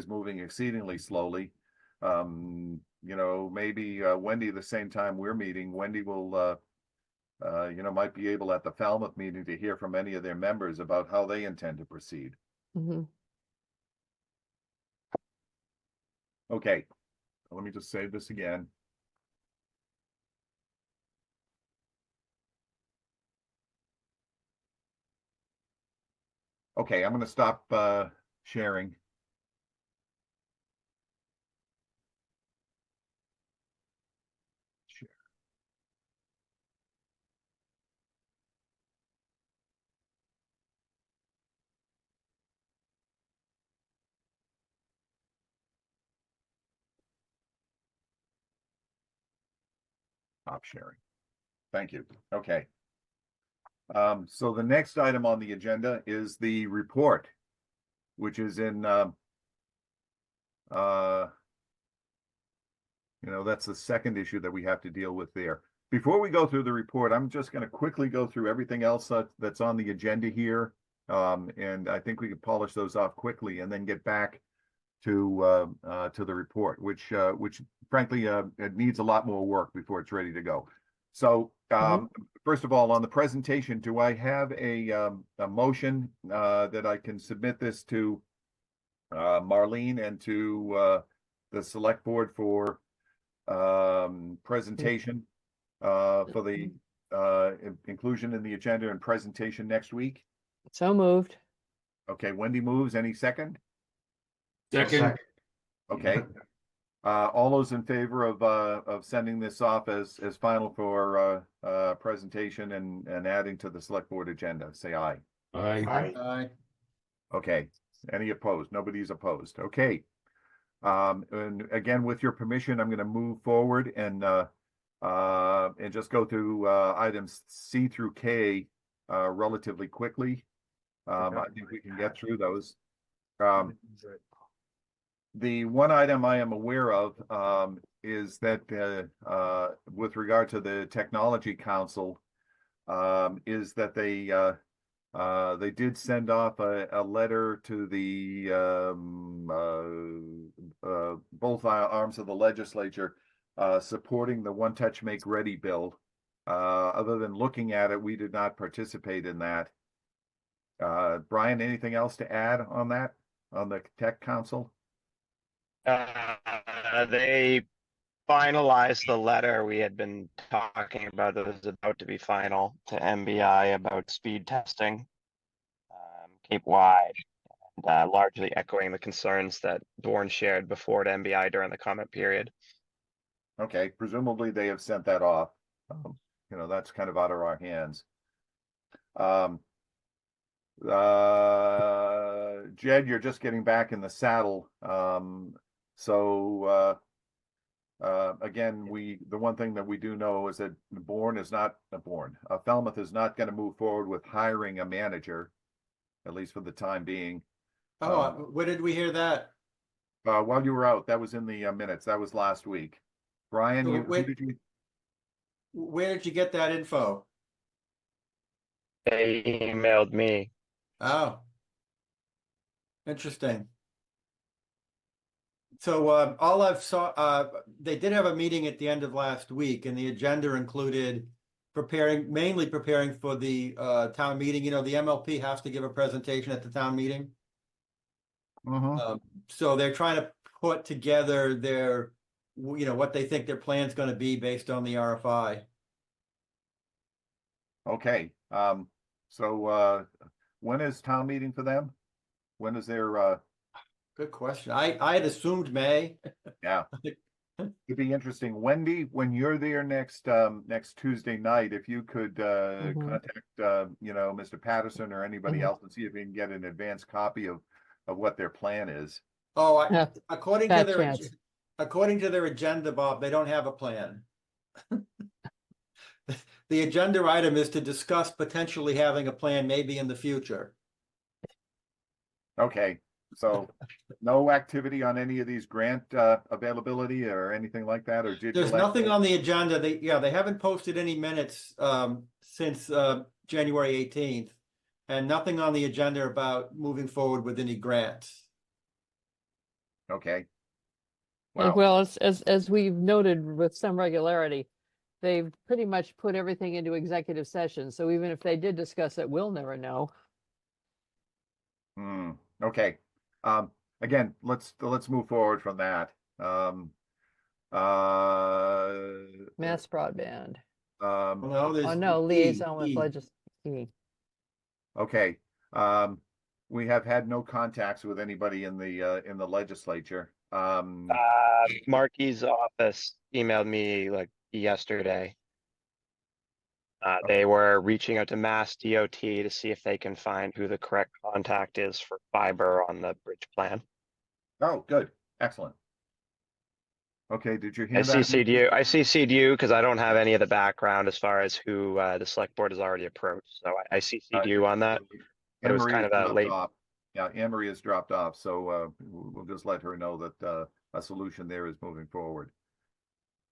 moving exceedingly slowly. Maybe Wendy, the same time we're meeting, Wendy will might be able at the Falmouth meeting to hear from any of their members about how they intend to proceed. Mm-hmm. Okay, let me just save this again. Okay, I'm going to stop sharing. Share. Stop sharing. Thank you. Okay. So the next item on the agenda is the report, which is in, that's the second issue that we have to deal with there. Before we go through the report, I'm just going to quickly go through everything else that's on the agenda here. And I think we could polish those off quickly and then get back to the report, which frankly, it needs a lot more work before it's ready to go. So, first of all, on the presentation, do I have a motion that I can submit this to Marlene and to the select board for presentation for the inclusion in the agenda and presentation next week? So moved. Okay, Wendy moves. Any second? Second, Okay. All those in favor of sending this off as final for presentation and adding to the select board agenda, say aye. aye. Aye. Okay. Any opposed? Nobody's opposed. Okay. And again, with your permission, I'm going to move forward and just go through items C through K relatively quickly. I think we can get through those. The one item I am aware of is that with regard to the Technology Council, is that they did send off a letter to the both arms of the legislature supporting the One Touch Make Ready bill. Other than looking at it, we did not participate in that. Brian, anything else to add on that, on the Tech Council? They finalized the letter we had been talking about that was about to be final to MBI about speed testing Cape-wide, largely echoing the concerns that Bourne shared before to MBI during the comment period. Okay, presumably they have sent that off. That's kind of out of our hands. Jed, you're just getting back in the saddle. So again, the one thing that we do know is that Falmouth is not going to move forward with hiring a manager, at least for the time being. Oh, where did we hear that? While you were out, that was in the minutes. That was last week. Brian, So where did you get that info? They emailed me. Oh, interesting. So all I've saw, they did have a meeting at the end of last week, and the agenda included mainly preparing for the town meeting. The MLP has to give a presentation at the town meeting. So they're trying to put together their, what they think their plan's going to be based on the RFI. Okay. So when is town meeting for them? When is their Good question. I had assumed May. Yeah. It'd be interesting. Wendy, when you're there next Tuesday night, if you could contact Mr. Patterson or anybody else and see if we can get an advanced copy of what their plan is. Oh, Yeah, according fat to chance. according to their agenda, Bob, they don't have a plan. The agenda item is to discuss potentially having a plan maybe in the future. Okay. So no activity on any of these grant availability or anything like that, or did There's nothing on the agenda. They haven't posted any minutes since January 18th, and nothing on the agenda about moving forward with any grants. Okay. Well, as we've noted with some regularity, they've pretty much put everything into executive session. So even if they did discuss it, we'll never know. Okay. Again, let's move forward from that. Mass broadband. No, there's Oh no, E, liaison with E. legislature. Okay. We have had no contacts with anybody in the legislature. Marky's office emailed me like yesterday. They were reaching out to Mass DOT to see if they can find who the correct contact is for fiber on the bridge plan. Oh, good. Excellent. Okay, did you I hear that? CC'd you because I don't have any of the background as far as who the select board has already approached. So I CC'd you on that, but it was Anne-Marie kind has of a dropped late. off. Yeah, Anne-Marie has dropped off, so we'll just let her know that a solution there is moving forward.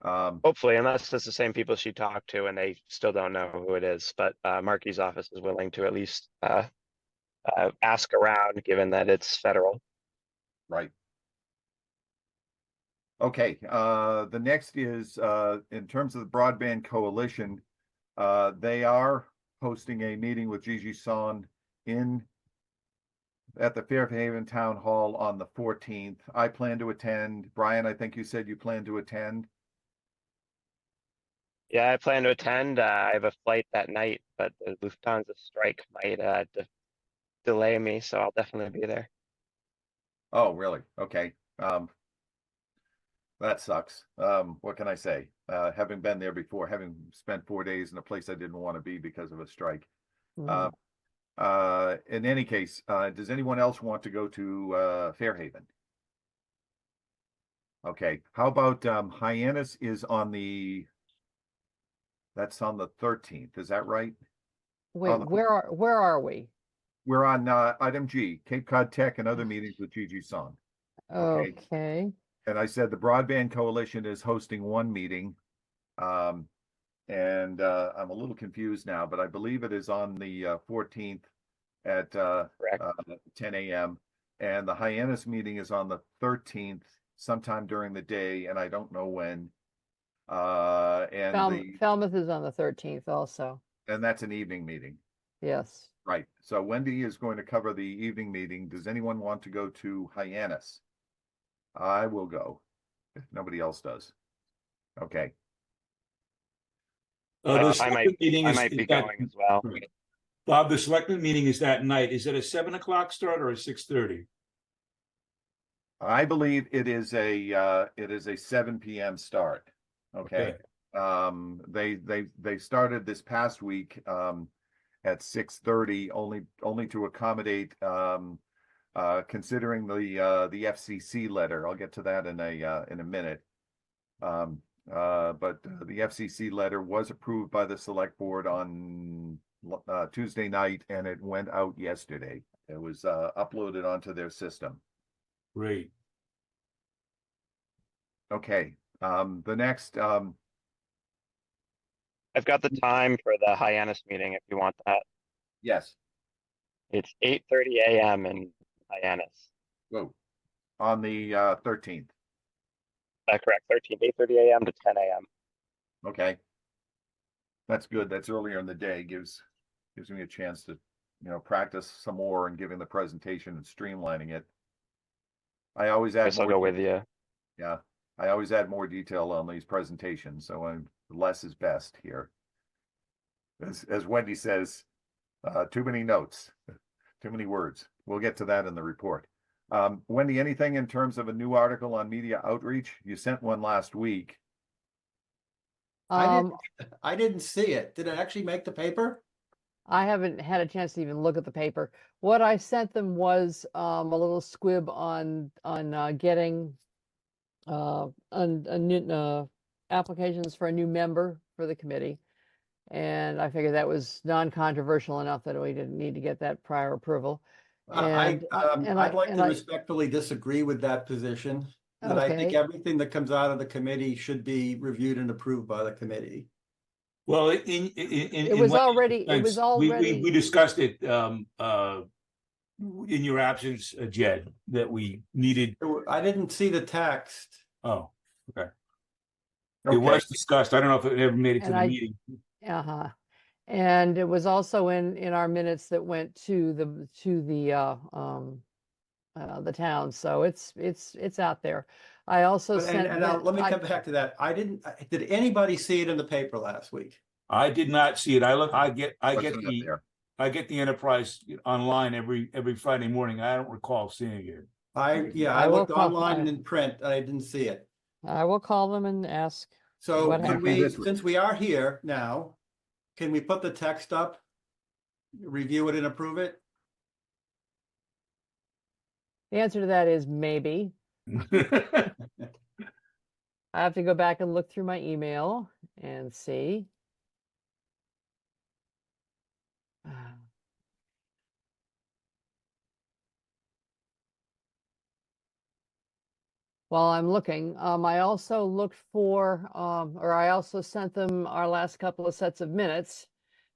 Hopefully, unless it's the same people she talked to and they still don't know who it is, but Marky's office is willing to at least ask around, given that it's federal. Right. Okay, the next is in terms of the Broadband Coalition, they are hosting a meeting with Gigi Son at the Fairhaven Town Hall on the 14th. I plan to attend. Brian, I think you said you plan to attend. Yeah, I plan to attend. I have a flight that night, but the Lufthansa strike might delay me, so I'll definitely be there. Oh, really? Okay. That sucks. What can I say? Having been there before, having spent 4 days in a place I didn't want to be because of a strike. Mm. In any case, does anyone else want to go to Fairhaven? Okay. How about Hyannis is on that's on the 13th, is that right? Wait, On the- where are we? We're on item G, Cape Cod Tech and other meetings with Gigi Son. Okay. Okay. And I said the Broadband Coalition is hosting one meeting. And I'm a little confused now, but I believe it is on the 14th at 10 a.m. And the Hyannis meeting is on the 13th, sometime during the day, and I don't know when. Falmouth is on the 13th also. And that's an evening meeting. Yes. Right. So Wendy is going to cover the evening meeting. Does anyone want to go to Hyannis? I will go if nobody else does. Okay. The I selectmen meeting is might be that- going as well. Right. Bob, the selectmen meeting is that night. Is it a 7 o'clock start or a 6:30? I believe it is a 7 p.m. start. Okay. They started this past week at 6:30 only to accommodate considering the FCC letter. I'll get to that in a minute. But the FCC letter was approved by the select board on Tuesday night, and it went out yesterday. It was uploaded onto their system. Great. Okay. The next, I've got the time for the Hyannis meeting if you want that. yes, It's 8:30 a.m. in Hyannis. whoa, on the 13th. Correct. 8:30 a.m. to 10 a.m. Okay. That's good. That's earlier in the day. Gives me a chance to, practice some more and giving the presentation and streamlining it. I always add Guess I'll go with you. Yeah, I always add more detail on these presentations, so less is best here. As Wendy says, too many notes, too many words. We'll get to that in the report. Wendy, anything in terms of a new article on media outreach? You sent one last week. I didn't see it. Did it actually make the paper? I haven't had a chance to even look at the paper. What I sent them was a little squib on getting applications for a new member for the committee. And I figured that was non-controversial enough that we didn't need to get that prior approval. I'd like to respectfully disagree with that position. That I think Okay. everything that comes out of the committee should be reviewed and approved by the committee. Well, It was already we discussed it in your absence, Jed, that we needed. I didn't see the text. Oh, okay. It was discussed. I don't know if it ever made it to the meeting. Uh-huh. And it was also in our minutes that went to the town. So it's out there. I also sent. Let me come back to that. Did anybody see it in the paper last week? I did not see it. I get There. the Enterprise online every Friday morning. I don't recall seeing it. I looked online and in print. I didn't see it. I will call them and ask. So what happened. since we are here now, can we put the text up, review it and approve it? The answer to that is maybe. I have to go back and look through my email and see. While I'm looking, I also looked for, or I also sent them our last couple of sets of minutes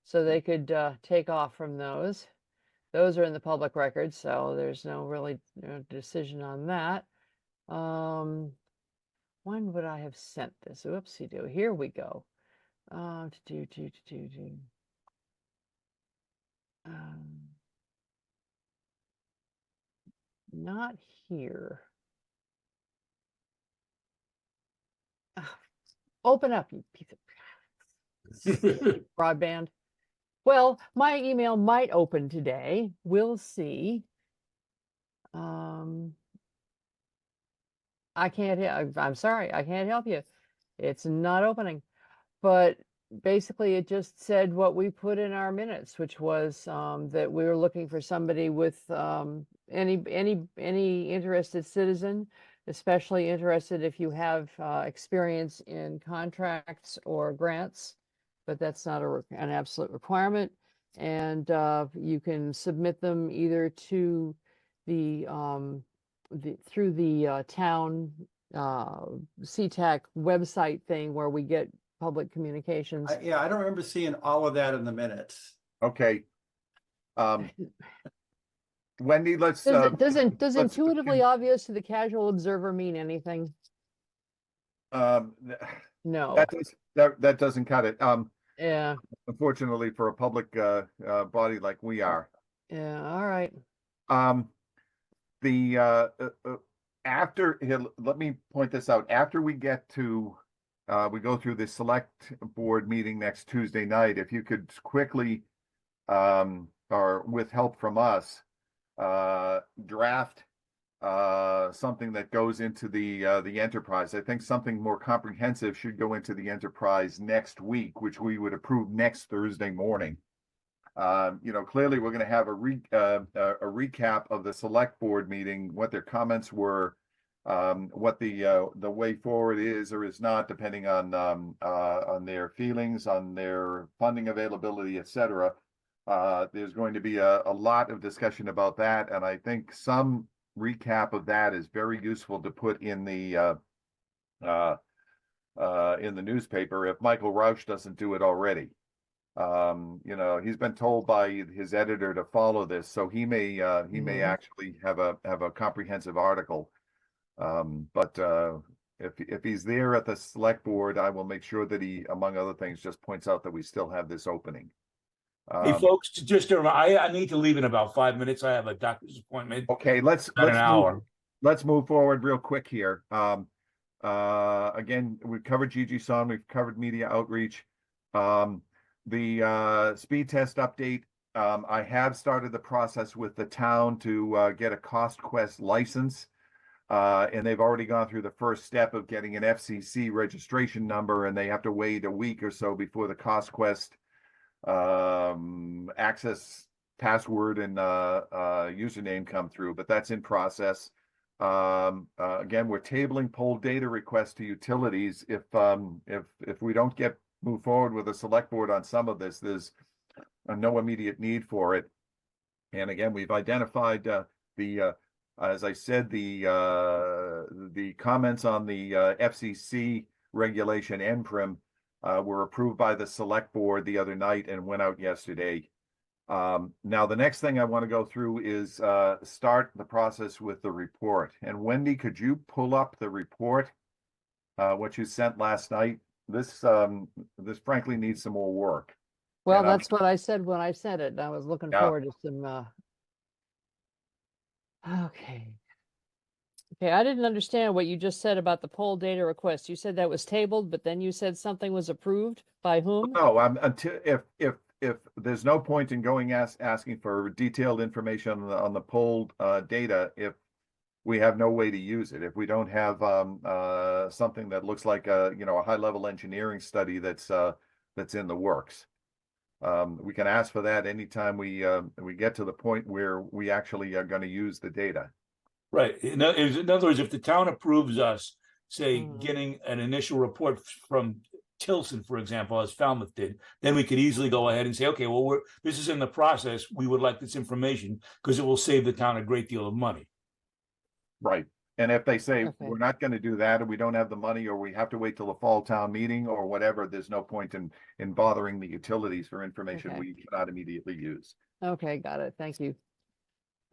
so they could take off from those. Those are in the public record, so there's no really decision on that. When would I have sent this? Oopsie doo. Here we go. Not here. Open up, you piece of broadband. Well, my email might open today. We'll see. I can't. I'm sorry. I can't help you. It's not opening. But basically, it just said what we put in our minutes, which was that we were looking for somebody with any interested citizen, especially interested if you have experience in contracts or grants, but that's not an absolute requirement. And you can submit them either to the through the town CTAC website thing where we get public communications. Yeah, I don't remember seeing all of that in the minutes. Okay. Wendy, let's. Does let's- intuitively obvious to the casual observer mean anything? No. That doesn't cut it. Yeah. Unfortunately, for a public body like we are. Yeah. All right. Let me point this out. After we get to we go through the select board meeting next Tuesday night, if you could quickly or with help from us draft something that goes into the enterprise. I think something more comprehensive should go into the enterprise next week, which we would approve next Thursday morning. Clearly we're going to have a recap of the select board meeting, what their comments were, what the way forward is or is not, depending on their feelings, on their funding availability, etc. There's going to be a lot of discussion about that, and I think some recap of that is very useful to put in the newspaper if Michael Rausch doesn't do it already. He's been told by his editor to follow this, so he may actually have a comprehensive article. But if he's there at the select board, I will make sure that he, among other things, just points out that we still have this opening. Hey, folks, I need to leave in about 5 minutes. I have a doctor's appointment. Okay, let's move forward real quick here. Again, we've covered GG we've covered media outreach. The speed test update. I have started the process with the town to get a CostQuest license. And they've already gone through the first step of getting an FCC registration number, and they have to wait a week or so before the CostQuest access password and username come through, but that's in process. Again, we're tabling poll data requests to utilities. If we don't move forward with a select board on some of this, there's no immediate need for it. And again, we've identified as I said, the comments on the FCC regulation NPRM were approved by the select board the other night and went out yesterday. Now, the next thing I want to go through is start the process with the report. And Wendy, could you pull up the report, what you sent last night? This frankly needs some more work. Well, that's what I said when I sent it. I was looking forward to some. Okay. I didn't understand what you just said about the poll data request. You said that was tabled, but then you said something was approved by whom? No, until if there's no point in going asking for detailed information on the poll data if we have no way to use it. If we don't have something that looks like a high level engineering study that's in the works. We can ask for that anytime we get to the point where we actually are going to use the data. Right. In other words, if the town approves us say, Mhm. getting an initial report from Tilson, for example, as Falmouth did, then we could easily go ahead and say, okay, well, this is in the process. We would like this information because it will save the town a great deal of money. Right. And if they say Okay. we're not going to do that, or we don't have the money, or we have to wait till the fall town meeting or whatever, there's no point in bothering the utilities for information Okay. we cannot immediately use. Okay, got it. Thank you.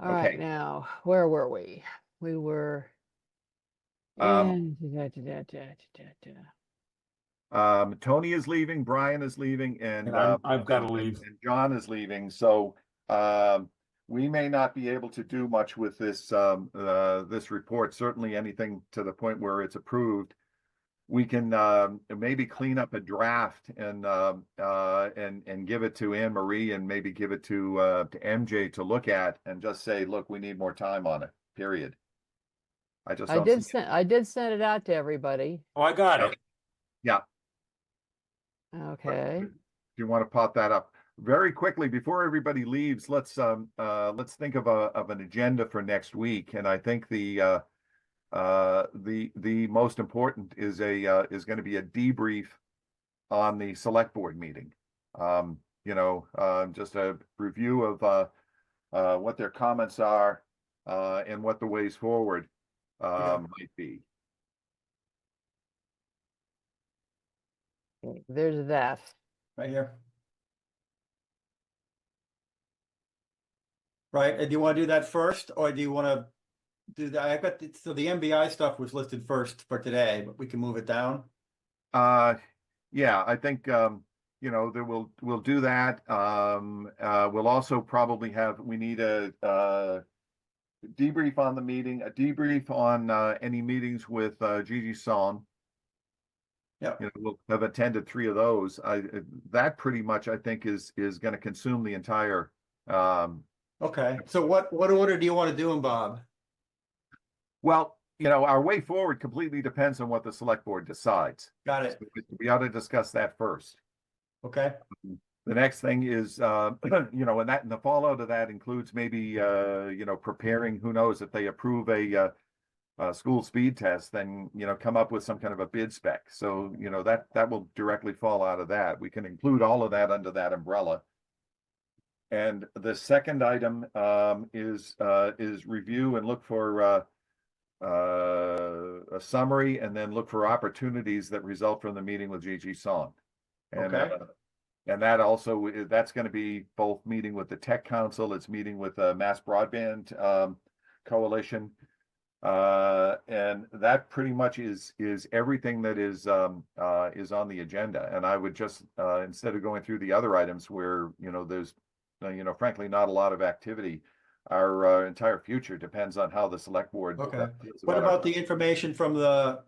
All Okay. right, now, where were we? We were. Um, Yeah. Tony is leaving, Brian is leaving, and And I've got to and- leave. and John is leaving. So we may not be able to do much with this this report. Certainly, anything to the point where it's approved. We can maybe clean up a draft and give it to Anne Marie and maybe give it to MJ to look at and just say, look, we need more time on it. Period. I just I don't did see- send I did send it out to everybody. Oh, I got it. Yeah. Okay. Do you want to pop that up very quickly before everybody leaves? Let's think of an agenda for next week, and I think the most important is going to be a debrief on the select board meeting. Just a review of what their comments are and what the ways forward might be. There's that. Right here. Right, and do you want to do that first, or do you want to do that? I got, so the MBI stuff was listed first for today, but we can move it down. Yeah, I think we'll do that. We'll also probably we need a debrief on the meeting, a debrief on any meetings with Gigi Song. Yeah. We'll have attended 3 of those. That pretty much I think is going to consume the entire. Okay, so what order do you want to do them, Bob? Well, our way forward completely depends on what the select board decides. Got it. So we ought to discuss that first. Okay, The next thing is, and the fallout of that includes maybe, preparing, who knows, if they approve a school speed test, then, come up with some kind of a bid spec. So, that will directly fall out of that. We can include all of that under that umbrella. And the second item is review and look for a summary, and then look for opportunities that result from the meeting with Gigi Song. And Okay. and that also, that's going to be both meeting with the Tech Council, it's meeting with the Mass Broadband Coalition. And that pretty much is everything that is on the agenda. And I would just instead of going through the other items where there's frankly not a lot of activity, our entire future depends on how the select board. Okay. feels what our- about the information from the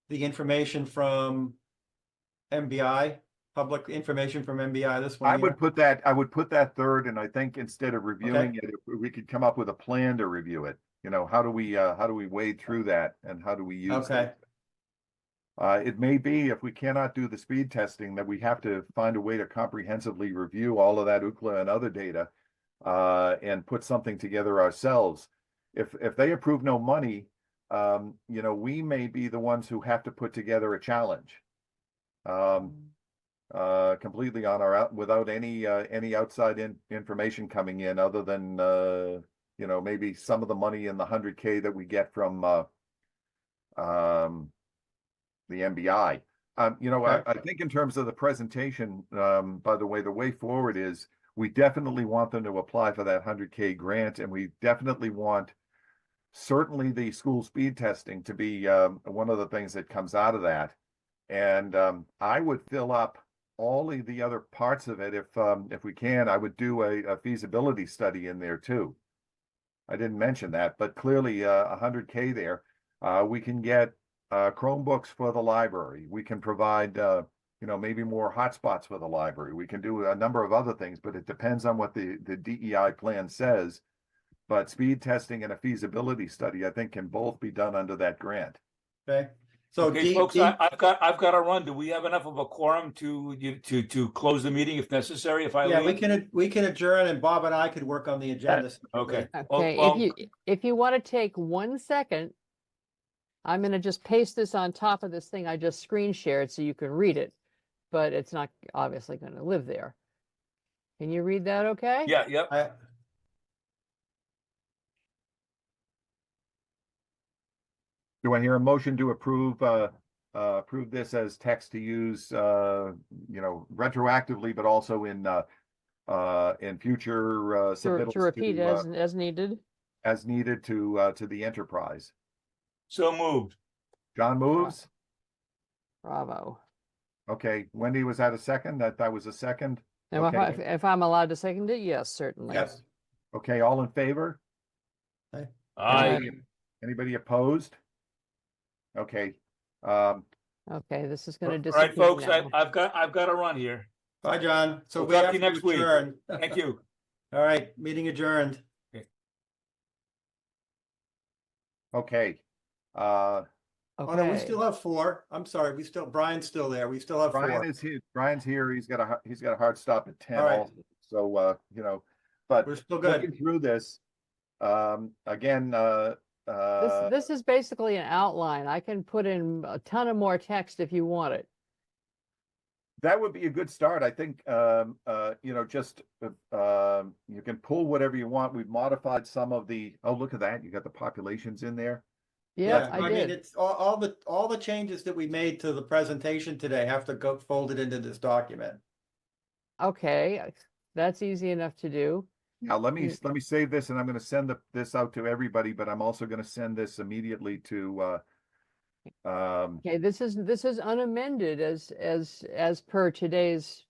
information from MBI, public information from MBI, this one I here? would put that third, and I think instead of reviewing it, if we could come up with a plan to review it. How do we wade through that, and how do we use Okay. it? It may be, if we cannot do the speed testing, that we have to find a way to comprehensively review all of that Ookla and other data and put something together ourselves. If they approve no money, we may be the ones who have to put together a challenge. Completely on our without any outside information coming in, other than maybe some of the money in the 100K that we get from the MBI. Okay. I think in terms of the presentation, by the way forward is, we definitely want them to apply for that 100K grant, and we definitely want certainly the school speed testing to be one of the things that comes out of that. And I would fill up all of the other parts of it if we can. I would do a feasibility study in there too. I didn't mention that, but clearly 100K there. We can get Chromebooks for the library. We can provide maybe more hotspots for the library. We can do a number of other things, but it depends on what the DEI plan says. But speed testing and a feasibility study, I think, can both be done under that grant. Okay. So Okay, folks, I've got to run. Do we have enough of a quorum to close the meeting if necessary? If I yeah, leave? we can adjourn, and Bob and I could work on the agenda. Okay. Okay, Well, if you want to take 1 second I'm gonna just paste this on top of this thing I just screen shared so you can read it, but it's not obviously gonna live there. Can you read that okay? Yeah, yep. Do I hear a motion to approve this as text to use, retroactively, but also in future To submittals repeat as needed. as needed to the enterprise? So moved. John moves. Bravo. Okay, Wendy, was that a second? That was a second? And Okay. if I'm allowed to second it, yes, certainly. Yes. Okay, all in favor? Aye. Anybody opposed? Okay. Okay, this is gonna All disappear right, folks, now. I've got to run here. Bye, John. So We'll we talk have to you to next week. adjourn. Thank you. All right, meeting adjourned. Okay. Oh, no, we Okay. still have 4. I'm sorry, Brian's still there. We still have 4. Brian is here. Brian's here. He's got a hard stop at 10 All right. also. So, but We're still good. looking through this, again, This is basically an outline. I can put in a ton of more text if you want it. that would be a good start. I think, just, you can pull whatever you want. We've modified some of oh, look at that. You got the populations in there. Yeah, I mean, did. it's all the changes that we made to the presentation today have to go folded into this document. Okay, that's easy enough to do. Now, let me save this, and I'm going to send this out to everybody, but I'm also going to send this immediately to, Okay, this is unamended as per today's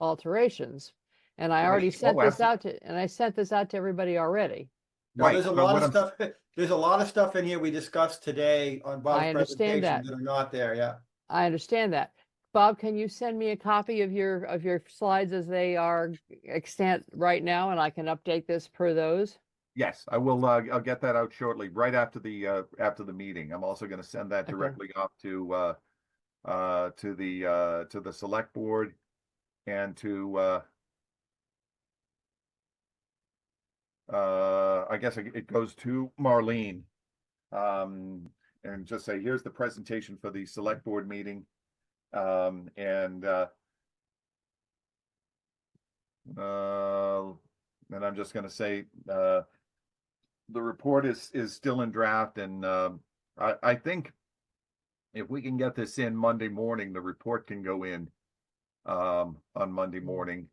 alterations. And I Right. already sent Oh, this out to everybody already. No, Right, there's a but lot what of stuff. There's a lot of stuff in here we discussed today on Bob's I understand presentation that. that are not there. Yeah. I understand that. Bob, can you send me a copy of your slides as they are extant right now, and I can update this per those? Yes, I will. I'll get that out shortly, right after the meeting. I'm also going to send that Okay. directly off to the select board and to I guess it goes to Marlene, and just say, here's the presentation for the select board meeting, and I'm just going to say, the report is still in draft, and I think if we can get this in Monday morning, the report can go in on Monday morning.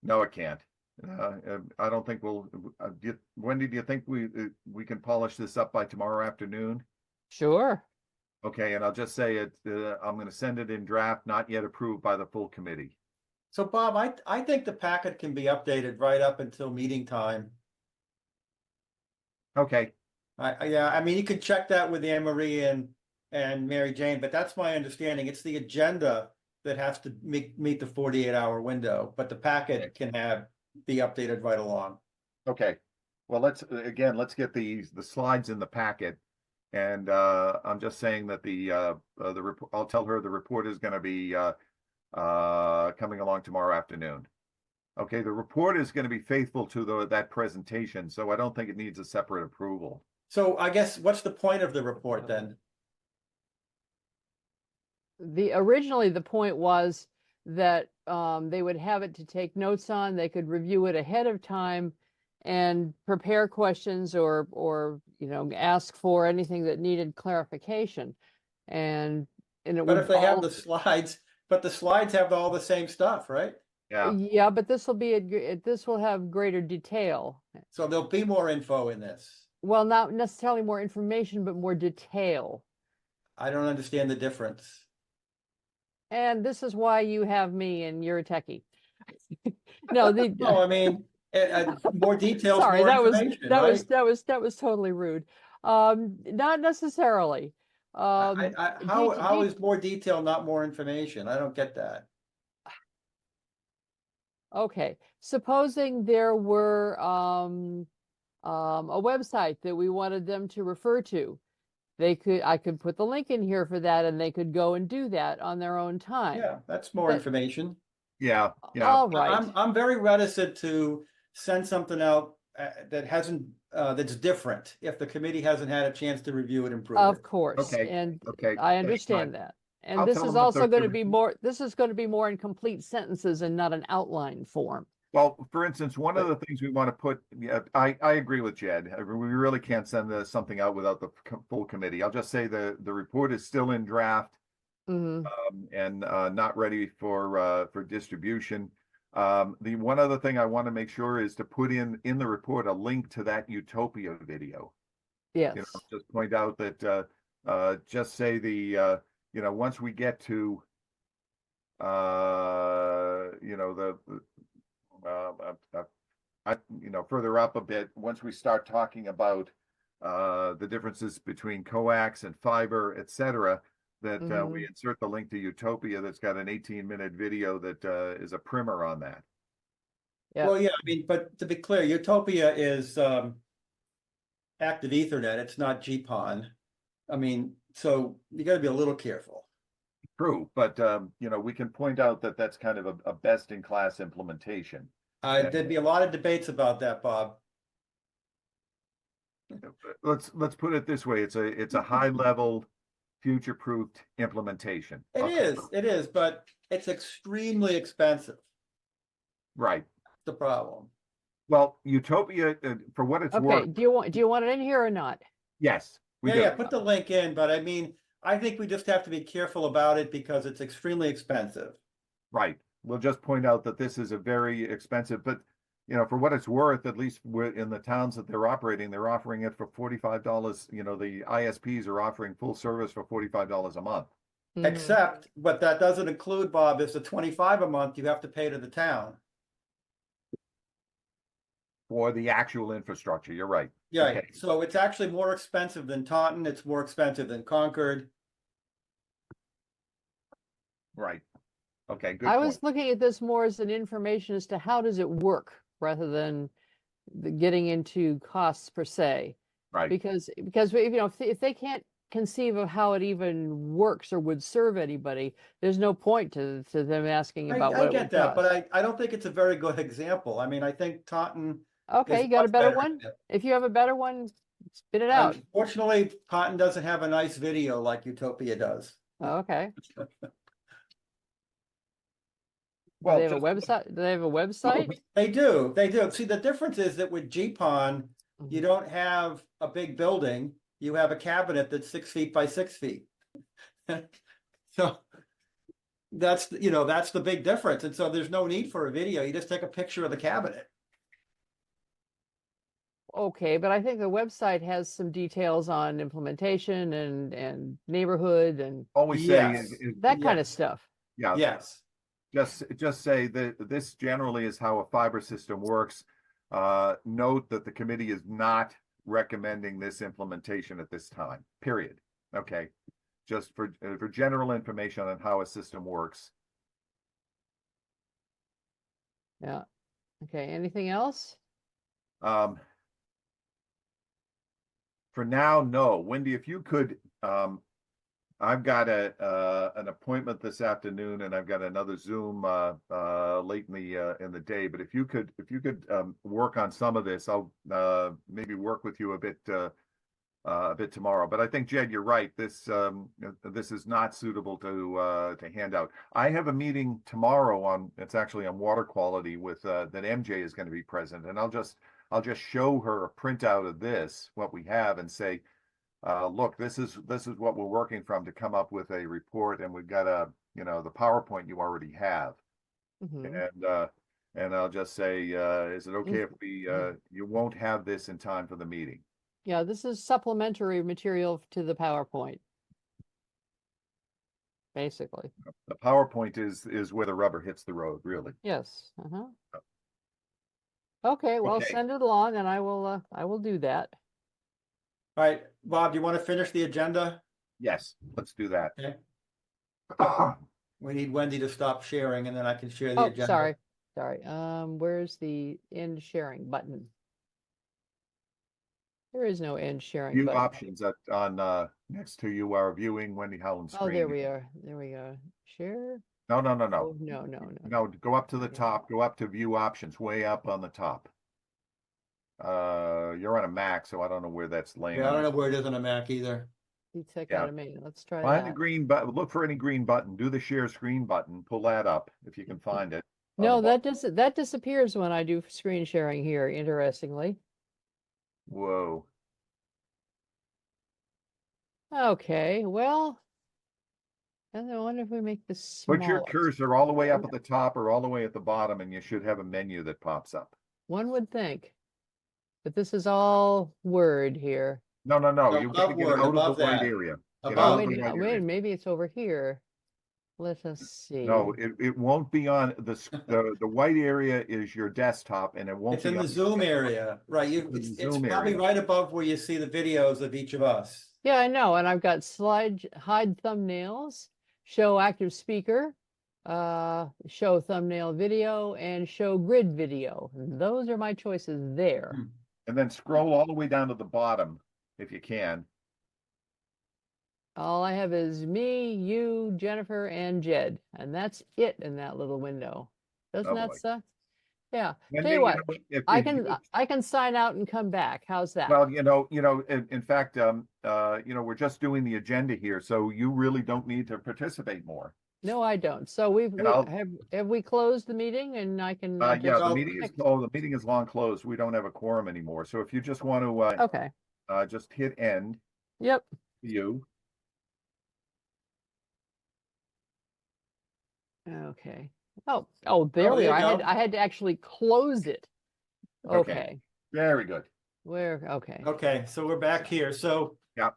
No, it can't. I don't think we'll. Wendy, do you think we can polish this up by tomorrow afternoon? Sure. Okay, and I'll just say it. I'm going to send it in draft, not yet approved by the full committee. So Bob, I think the packet can be updated right up until meeting time. Okay. Yeah, I mean, you could check that with Anne Marie and Mary Jane, but that's my understanding. It's the agenda that has to meet the 48-hour window, but the packet can be updated right along. Okay. Well, let's get the slides in the packet, and I'm just saying that the report. I'll tell her the report is going to be coming along tomorrow afternoon. Okay, the report is going to be faithful to that presentation, so I don't think it needs a separate approval. So I guess what's the point of the report then? Originally the point was that they would have it to take notes on. They could review it ahead of time and prepare questions or ask for anything that needed clarification. And it But would if they have all- the slides, but the slides have all the same stuff, right? Yeah. Yeah, but this will have greater detail. So there'll be more info in this. Well, not necessarily more information, but more detail. I don't understand the difference. And this is why you have me and you're a techie. No, No, I mean, more details, sorry, more that was information, right? that was totally rude. Not necessarily. How de- is more detail not more information? I don't get that. Okay, supposing there were a website that we wanted them to refer to, I could put the link in here for that, and they could go and do that on their own time. Yeah, that's more But- information. Yeah. All right. I'm very reticent to send something out that hasn't, that's different, if the committee hasn't had a chance to review it and prove Of it. course, Okay, and okay, I that's understand fine. that. And I'll this tell is them that also the- going to be more, this is going to be more in complete sentences and not an outline form. Well, for instance, one of the things we want to put, yeah, I agree with Jed. We really can't send something out without the full committee. I'll just say the report is still in draft Mhm. and not ready for distribution. The one other thing I want to make sure is to put in the report a link to that Utopia video. Yes. You know, just point out that just say you know, once we get to you know, you know, further up a bit, once we start talking about the differences between coax and fiber, et cetera, that we Mhm. insert the link to Utopia that's got an 18-minute video that is a primer on that. Yeah. Well, yeah, I mean, but to be clear, Utopia is active Ethernet, it's not GPON. I mean, so you gotta be a little careful. True, but you know, we can point out that that's kind of a best-in-class implementation. There'd be a lot of debates about that, Bob. Let's put it this way: it's a high-level, future-proofed implementation. Okay. It is, but it's extremely expensive, Right. the problem. Well, Utopia, for what it's Okay, worth, do you want it in here or not? yes, we Yeah, do. yeah, put the link in, but I mean, I think we just have to be careful about it because it's extremely expensive. Right. We'll just point out that this is a very expensive, but you know, for what it's worth, at least in the towns that they're operating, they're offering it for $45. You know, the ISPs are offering full service for $45 a month. Mhm. Except, but that doesn't include, Bob, it's the 25 a month you have to pay to the town. For the actual infrastructure. You're right. Yeah, Okay. so it's actually more expensive than Taunton, it's more expensive than Concord. Right. Okay, good I point. was looking at this more as an information as to how does it work rather than getting into costs per se. Right. Because you know, if they can't conceive of how it even works or would serve anybody, there's no point to them asking about what I it get would that, cost. but I don't think it's a very good example. I mean, I think Taunton Okay, is you got a much better better one? at it. If you have a better one, spit it out. Unfortunately, Taunton doesn't have a nice video like Utopia does. Okay. Do Well, they have a just website? Do they have a website? They do. See, the difference is that with GPON, you Mhm. don't have a big building. You have a cabinet that's 6 feet by 6 feet. So that's, you know, that's the big difference. And so there's no need for a video. You just take a picture of the cabinet. Okay, but I think the website has some details on implementation and neighborhood and always say, Yes. that kind of Yes. stuff. yeah, Yes. just say that this generally is how a fiber system works. Note that the committee is not recommending this implementation at this time, period. Okay. Just for general information on how a system works. Yeah. Okay, anything else? For now, no. Wendy, if you could, I've got an appointment this afternoon, and I've got another Zoom late in the day. But if you could work on some of this, I'll maybe work with you a bit tomorrow. But I think, Jed, you're right. This is not suitable to hand out. I have a meeting tomorrow it's actually on water quality with that MJ is going to be present, and I'll just show her a printout of this, what we have, and say, look, this is what we're working from to come up with a report, and we've got the PowerPoint you already have, Mhm. and I'll just say, is it okay if you won't have this in time for the meeting? Yeah, this is supplementary material to the PowerPoint. Basically. The PowerPoint is where the rubber hits the road, really. Yes. Okay, well, Okay. send it along and I will do that. All right, Bob, do you want to finish the agenda? Yes, let's do that. Okay. We need Wendy to stop sharing and then I can share the Oh, agenda. sorry. Where's the end sharing button? There is no end sharing View button. options on next to you are viewing Wendy Howland's Oh, screen. there we are. There we go. Share? No. Oh, no. No, go up to the Okay. top, go up to view options, way up on the top. You're on a Mac, so I don't know where that's laying. Yeah, I on don't know your- where it is on a Mac either. Heat Yeah. out of me. Let's try Find the that. green button, look for any green button, do the share screen button, pull that up if you can find it. on No, the that disappears when I do screen sharing here, interestingly. Whoa. Okay, well, and I wonder if we make this Put your smaller. cursor all the way up at the top or all the way at the bottom, and you should have a menu that pops up. One would think. But this is all Word here. No, no, no. No, You gotta above get Word, out of above the white that. area. Get Above. out Oh, of the wait, white wait, area. maybe it's over here. Let us see. No, it won't be on the white area is your desktop, and it won't It's be in the on Zoom area, right? It's in the It's Zoom probably area. right above where you see the videos of each of us. Yeah, I know, and I've got hide thumbnails, show active speaker, show thumbnail video, and show grid video. Those are my choices there. Hmm. And then scroll all the way down to the bottom if you can. All I have is me, you, Jennifer, and Jed, and that's it in that little window. Doesn't Oh, that boy. suck? Yeah. And Tell you know what, what, if I you- can sign out and come back. How's that? Well, in fact, we're just doing the agenda here, so you really don't need to participate more. No, I don't. So have we closed the meeting and I can Yeah, just the Oh, meeting is closed. The meeting is long closed. We don't have a quorum anymore. So if you just want to, okay. just hit end, Yep. you. Okay. Oh, there Oh, we there are. you go. I had to actually close it. Okay. Okay. Very good. Okay. Okay, so we're back here. So. Yeah.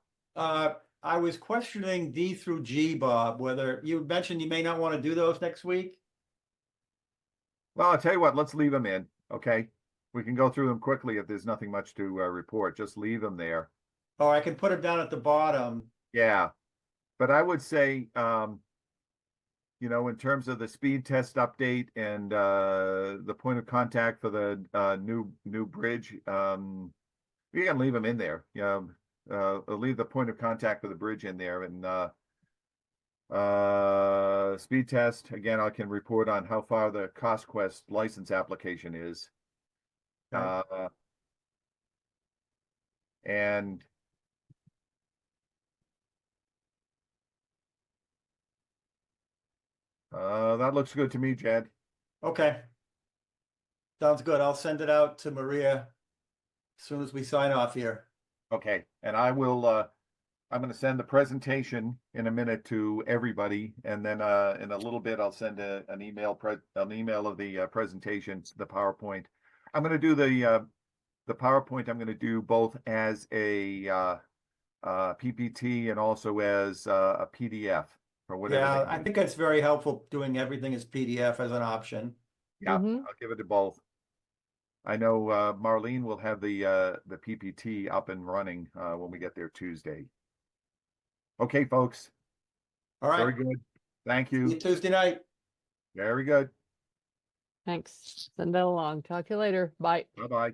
I was questioning D through G, Bob, whether you mentioned you may not want to do those next week. Well, I'll tell you what, let's leave them in, okay? We can go through them quickly if there's nothing much to report. Just leave them there. Or I can put them down at the bottom. Yeah. But I would say, in terms of the speed test update and the point of contact for the new bridge, you can leave them in there. Leave the point of contact for the bridge in there, and speed test again. I can report on how far the CostQuest license application is, and that looks good to me, Jed. Okay. Sounds good. I'll send it out to Maria as soon as we sign off here. Okay, and I will. I'm going to send the presentation in a minute to everybody, and then in a little bit I'll send an email of the presentation, the PowerPoint. I'm going to do the PowerPoint. I'm going to do both as a PPT and also as a PDF or whatever. Yeah, they I need. think that's very helpful doing everything as PDF as an option. Yeah, Mhm. I'll give it to both. I know Marlene will have the PPT up and running when we get there Tuesday. Okay, folks. All Very right. good. Thank See you you. Tuesday night. Very good. Thanks. Send that along. Talk to you later. Bye. Bye-bye.